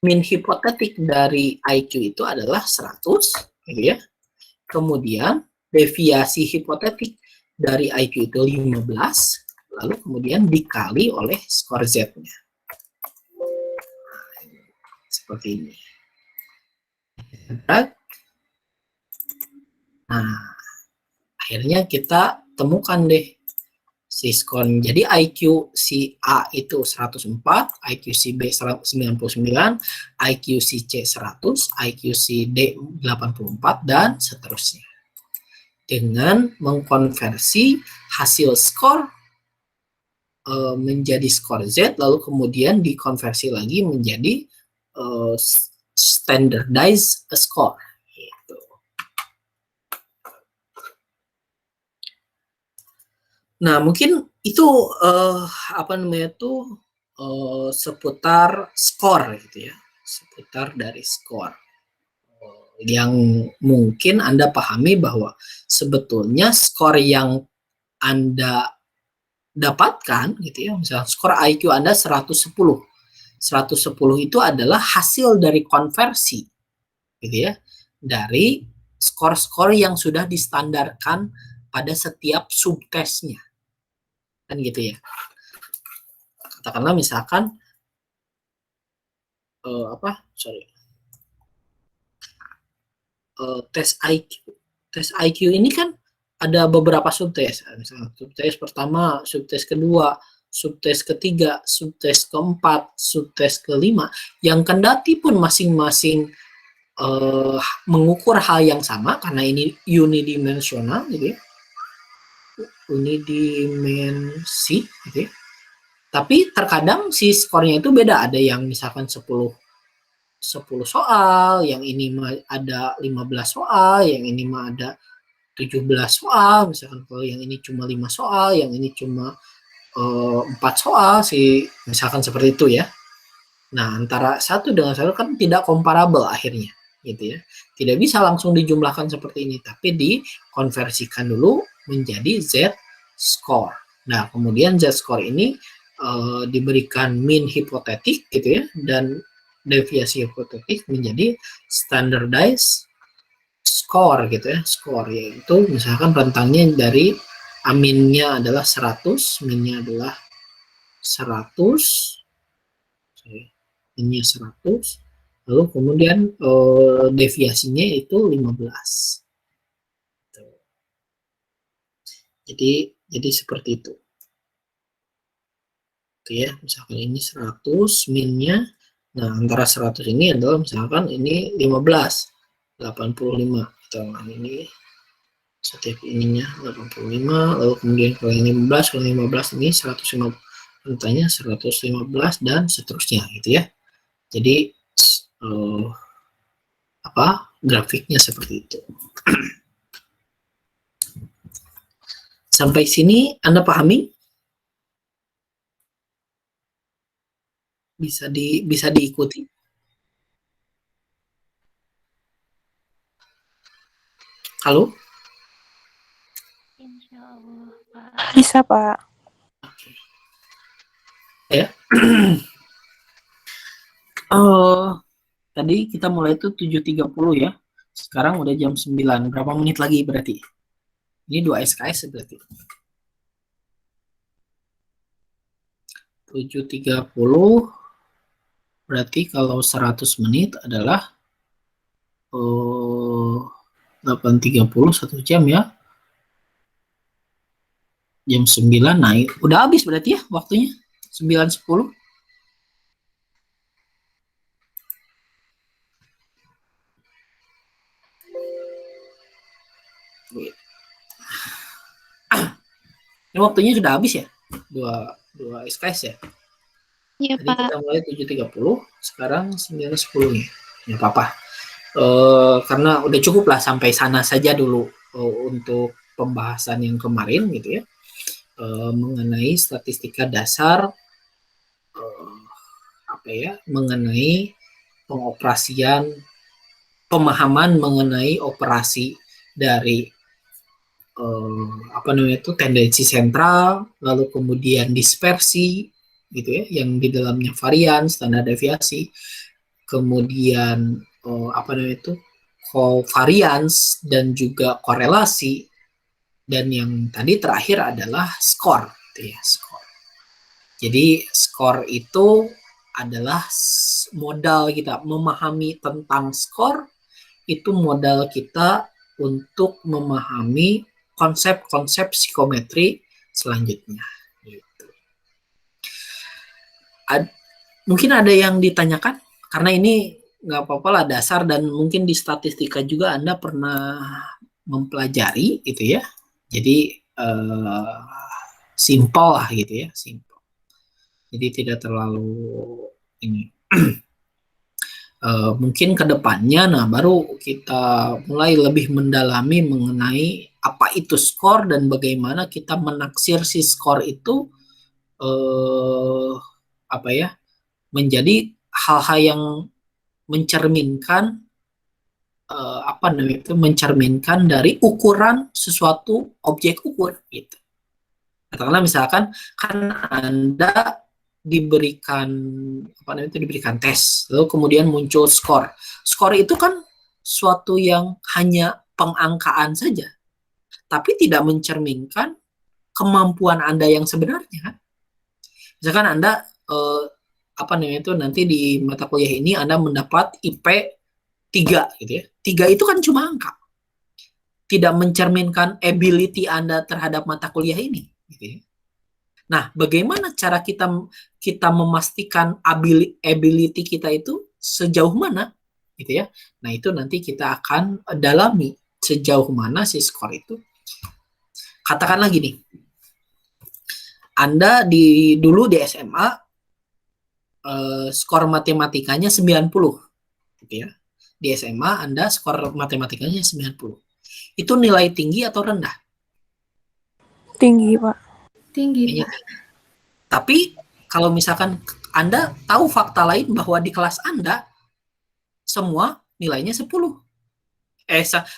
[SPEAKER 1] min hipotetik dari IQ itu adalah 100 gitu ya. Kemudian deviasi hipotetik dari IQ itu 15, lalu kemudian dikali oleh skor Z-nya. Seperti ini. Nah, akhirnya kita temukan deh si skor. Jadi IQ si A itu 104, IQ si B 99, IQ si C 100, IQ si D 84, dan seterusnya. Dengan mengkonversi hasil skor menjadi skor Z, lalu kemudian dikonversi lagi menjadi standardized score. Gitu. Nah, mungkin itu apa namanya tuh seputar skor gitu ya, seputar dari skor yang mungkin Anda pahami bahwa sebetulnya skor yang Anda dapatkan gitu ya, misalnya skor IQ Anda 110. 110 itu adalah hasil dari konversi gitu ya, dari skor-skor yang sudah distandarkan pada setiap subtesnya. Kan gitu ya. Katakanlah misalkan tes IQ. Tes IQ ini kan ada beberapa subtes. Misalnya subtes pertama, subtes kedua, subtes ketiga, subtes keempat, subtes kelima, yang kendati pun masing-masing mengukur hal yang sama karena ini unidimensional gitu ya. Unidimensi gitu ya. Tapi terkadang si skornya itu beda, ada yang misalkan 10 soal, yang ini ada 15 soal, yang ini mah ada 17 soal, misalkan kalau yang ini cuma 5 soal, yang ini cuma 4 soal sih, misalkan seperti itu ya. Nah, antara satu dengan satu kan tidak comparable akhirnya gitu ya. Tidak bisa langsung dijumlahkan seperti ini, tapi dikonversikan dulu menjadi Z score. Nah, kemudian Z score ini diberikan min hipotetik gitu ya, dan deviasi hipotetik menjadi standardized score gitu ya. Score yaitu misalkan rentangnya dari aminnya adalah 100, minnya adalah 100, minnya 100, lalu kemudian deviasinya itu 15. Jadi seperti itu. Oke ya, misalkan ini 100 minnya. Nah, antara 100 ini adalah misalkan ini 15, 85. Nah, ini setiap ininya 85, lalu kemudian kalau ini 15, kalau 15 ini 150. Rentangnya 115 dan seterusnya gitu ya. Jadi grafiknya seperti itu. Sampai sini Anda pahami? Bisa diikuti. Halo?
[SPEAKER 2] Insya Allah, Pak.
[SPEAKER 5] Bisa, Pak.
[SPEAKER 1] Oke. Ya. Tadi kita mulai itu 7.30 ya. Sekarang udah jam 9. Berapa menit lagi berarti? Ini 2 SKS berarti. 7.30 berarti kalau 100 menit adalah 8.30, 1 jam ya. Jam 9 naik. Udah habis berarti ya waktunya? 9.10. Ini waktunya sudah habis ya? 2 SKS ya.
[SPEAKER 2] Iya,
[SPEAKER 1] Tadi
[SPEAKER 2] Pak.
[SPEAKER 1] kita mulai 7.30, sekarang 9.10 nih. Ya apa-apa. Karena udah cukup lah sampai sana saja dulu untuk pembahasan yang kemarin gitu ya. Mengenai statistika dasar mengenai pengoperasian, pemahaman mengenai operasi dari tendensi sentral, lalu kemudian dispersi gitu ya, yang di dalamnya varian, standar deviasi, kemudian covariance dan juga korelasi, dan yang tadi terakhir adalah skor gitu ya, skor. Jadi skor itu adalah modal kita memahami tentang skor, itu modal kita untuk memahami konsep-konsep psikometri selanjutnya. Gitu. Mungkin ada yang ditanyakan? Karena ini nggak apa-apa lah dasar, dan mungkin di statistika juga Anda pernah mempelajari gitu ya. Jadi simple lah gitu ya, simple. Jadi tidak terlalu ini. Mungkin ke depannya, nah baru kita mulai lebih mendalami mengenai apa itu skor dan bagaimana kita menaksir si skor itu menjadi hal-hal yang mencerminkan mencerminkan dari ukuran sesuatu objek ukur gitu. Katakanlah misalkan kan Anda diberikan tes, lalu kemudian muncul skor. Skor itu kan suatu yang hanya pengangkaan saja, tapi tidak mencerminkan kemampuan Anda yang sebenarnya. Misalkan Anda nanti di mata kuliah ini Anda mendapat IP 3 gitu ya. 3 itu kan cuma angka. Tidak mencerminkan ability Anda terhadap mata kuliah ini gitu ya. Nah, bagaimana cara kita memastikan ability kita itu sejauh mana, gitu ya? Nah, itu nanti kita akan dalami sejauh mana si skor itu. Katakanlah gini, Anda dulu di SMA skor matematikanya 90, gitu ya. Di SMA Anda skor matematikanya 90. Itu nilai tinggi atau rendah?
[SPEAKER 5] Tinggi, Pak.
[SPEAKER 2] Tinggi,
[SPEAKER 1] Iya.
[SPEAKER 2] Pak.
[SPEAKER 1] Tapi kalau misalkan Anda tahu fakta lain bahwa di kelas Anda semua nilainya 10.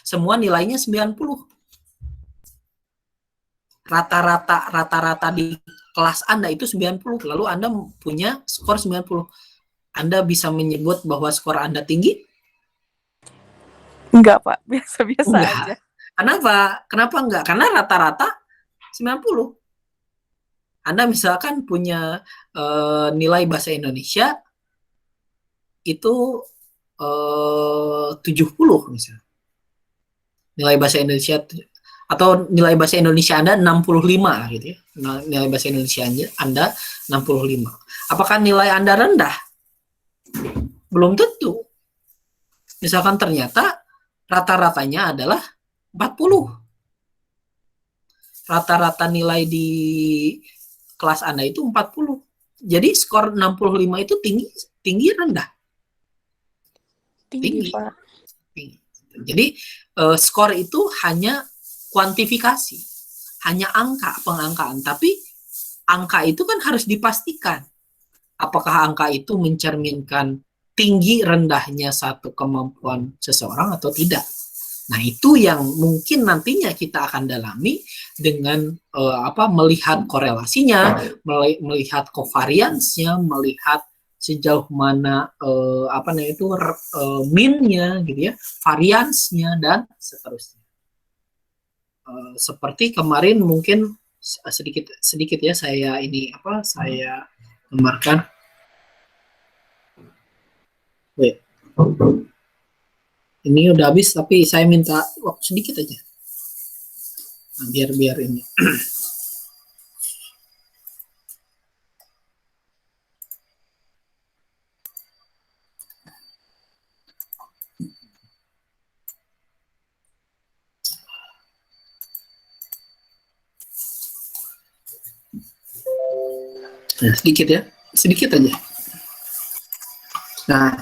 [SPEAKER 1] Semua nilainya 90. Rata-rata di kelas Anda itu 90. Lalu Anda punya skor 90. Anda bisa menyebut bahwa skor Anda tinggi?
[SPEAKER 5] Enggak, Pak. Biasa-biasa aja.
[SPEAKER 1] Kenapa? Kenapa enggak? Karena rata-rata 90. Anda misalkan punya nilai bahasa Indonesia itu 70 misalnya. Nilai bahasa Indonesia atau nilai bahasa Indonesia Anda 65 gitu ya. Nilai bahasa Indonesia Anda 65. Apakah nilai Anda rendah? Belum tentu. Misalkan ternyata rata-ratanya adalah 40. Rata-rata nilai di kelas Anda itu 40. Jadi skor 65 itu tinggi rendah?
[SPEAKER 5] Tinggi, Pak.
[SPEAKER 1] Tinggi. Jadi skor itu hanya kuantifikasi, hanya angka, pengangkaan. Tapi angka itu kan harus dipastikan. Apakah angka itu mencerminkan tinggi rendahnya satu kemampuan seseorang atau tidak? Nah, itu yang mungkin nantinya kita akan dalami dengan melihat korelasinya, melihat covariance-nya, melihat sejauh mana mean-nya gitu ya, variance-nya dan seterusnya. Seperti kemarin mungkin sedikit ya saya gambarkan. Wait. Ini udah habis tapi saya minta waktu sedikit aja. Nah, biar ini. Nah, sedikit ya, sedikit aja. Nah,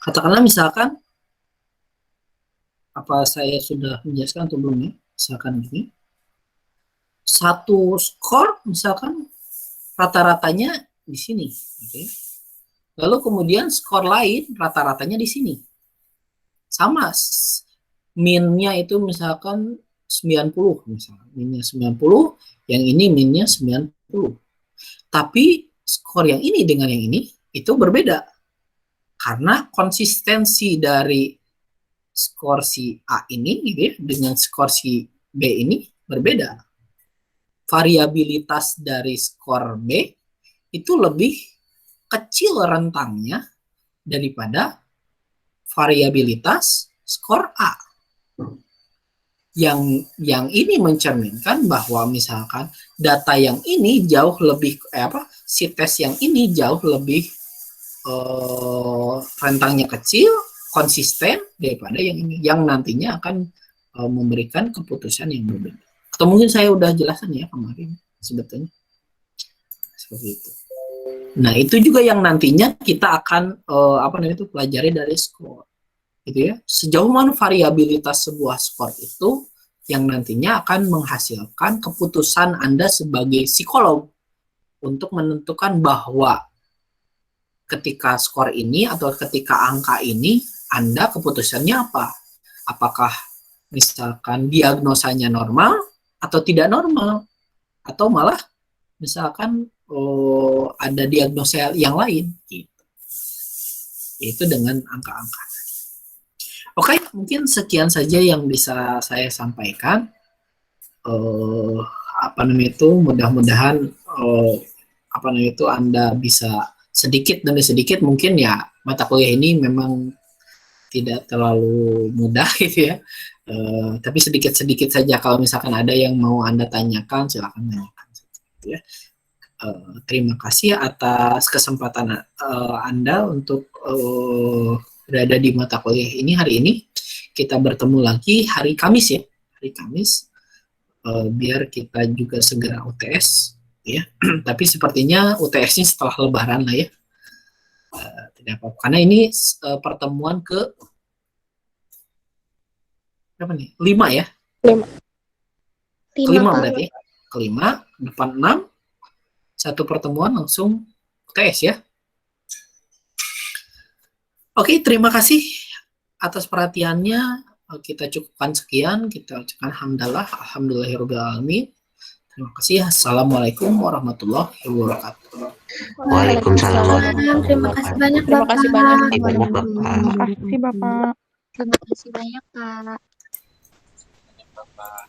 [SPEAKER 1] katakanlah misalkan apa saya sudah menjelaskan atau belum ya? Misalkan ini satu skor misalkan rata-ratanya di sini, okay. Lalu kemudian skor lain rata-ratanya di sini. Sama minnya itu misalkan 90 misalnya. Minnya 90, yang ini minnya 90. Tapi skor yang ini dengan yang ini itu berbeda. Karena konsistensi dari skor si A ini gitu ya, dengan skor si B ini berbeda. Variabilitas dari skor B itu lebih kecil rentangnya daripada variabilitas skor A. Yang ini mencerminkan bahwa misalkan data yang ini jauh lebih si tes yang ini jauh lebih rentangnya kecil, konsisten daripada yang ini, yang nantinya akan memberikan keputusan yang berbeda. Atau mungkin saya udah jelasin ya kemarin sebetulnya seperti itu. Nah, itu juga yang nantinya kita akan pelajari dari skor, gitu ya. Sejauh mana variabilitas sebuah skor itu yang nantinya akan menghasilkan keputusan Anda sebagai psikolog untuk menentukan bahwa ketika skor ini atau ketika angka ini Anda keputusannya apa? Apakah misalkan diagnosanya normal atau tidak normal, atau malah misalkan ada diagnosa yang lain gitu. Itu dengan angka-angka. Oke, mungkin sekian saja yang bisa saya sampaikan. Mudah-mudahan Anda bisa sedikit demi sedikit, mungkin ya mata kuliah ini memang tidak terlalu mudah gitu ya. Tapi sedikit-sedikit saja, kalau misalkan ada yang mau Anda tanyakan, silakan tanyakan gitu ya. Terima kasih atas kesempatan Anda untuk berada di mata kuliah ini hari ini. Kita bertemu lagi hari Kamis ya, hari Kamis. Biar kita juga segera UTS ya. Tapi sepertinya UTS-nya setelah Lebaran lah ya. Tidak apa-apa. Karena ini pertemuan ke berapa nih? 5 ya?
[SPEAKER 2] 5.
[SPEAKER 1] Kelima berarti. Kelima, depan 6. Satu pertemuan langsung UTS ya. Oke, terima kasih atas perhatiannya. Kita cukupkan sekian. Kita ucapkan alhamdulillahirobbilalamin. Terima kasih. Assalamualaikum warahmatullahi wabarakatuh.
[SPEAKER 3] Waalaikumsalam.
[SPEAKER 2] Terima kasih banyak,
[SPEAKER 5] Terima kasih banyak.
[SPEAKER 3] Banyak Bapak.
[SPEAKER 5] Terima kasih Bapak.
[SPEAKER 2] Terima kasih banyak, Pak.
[SPEAKER 4] Bapak.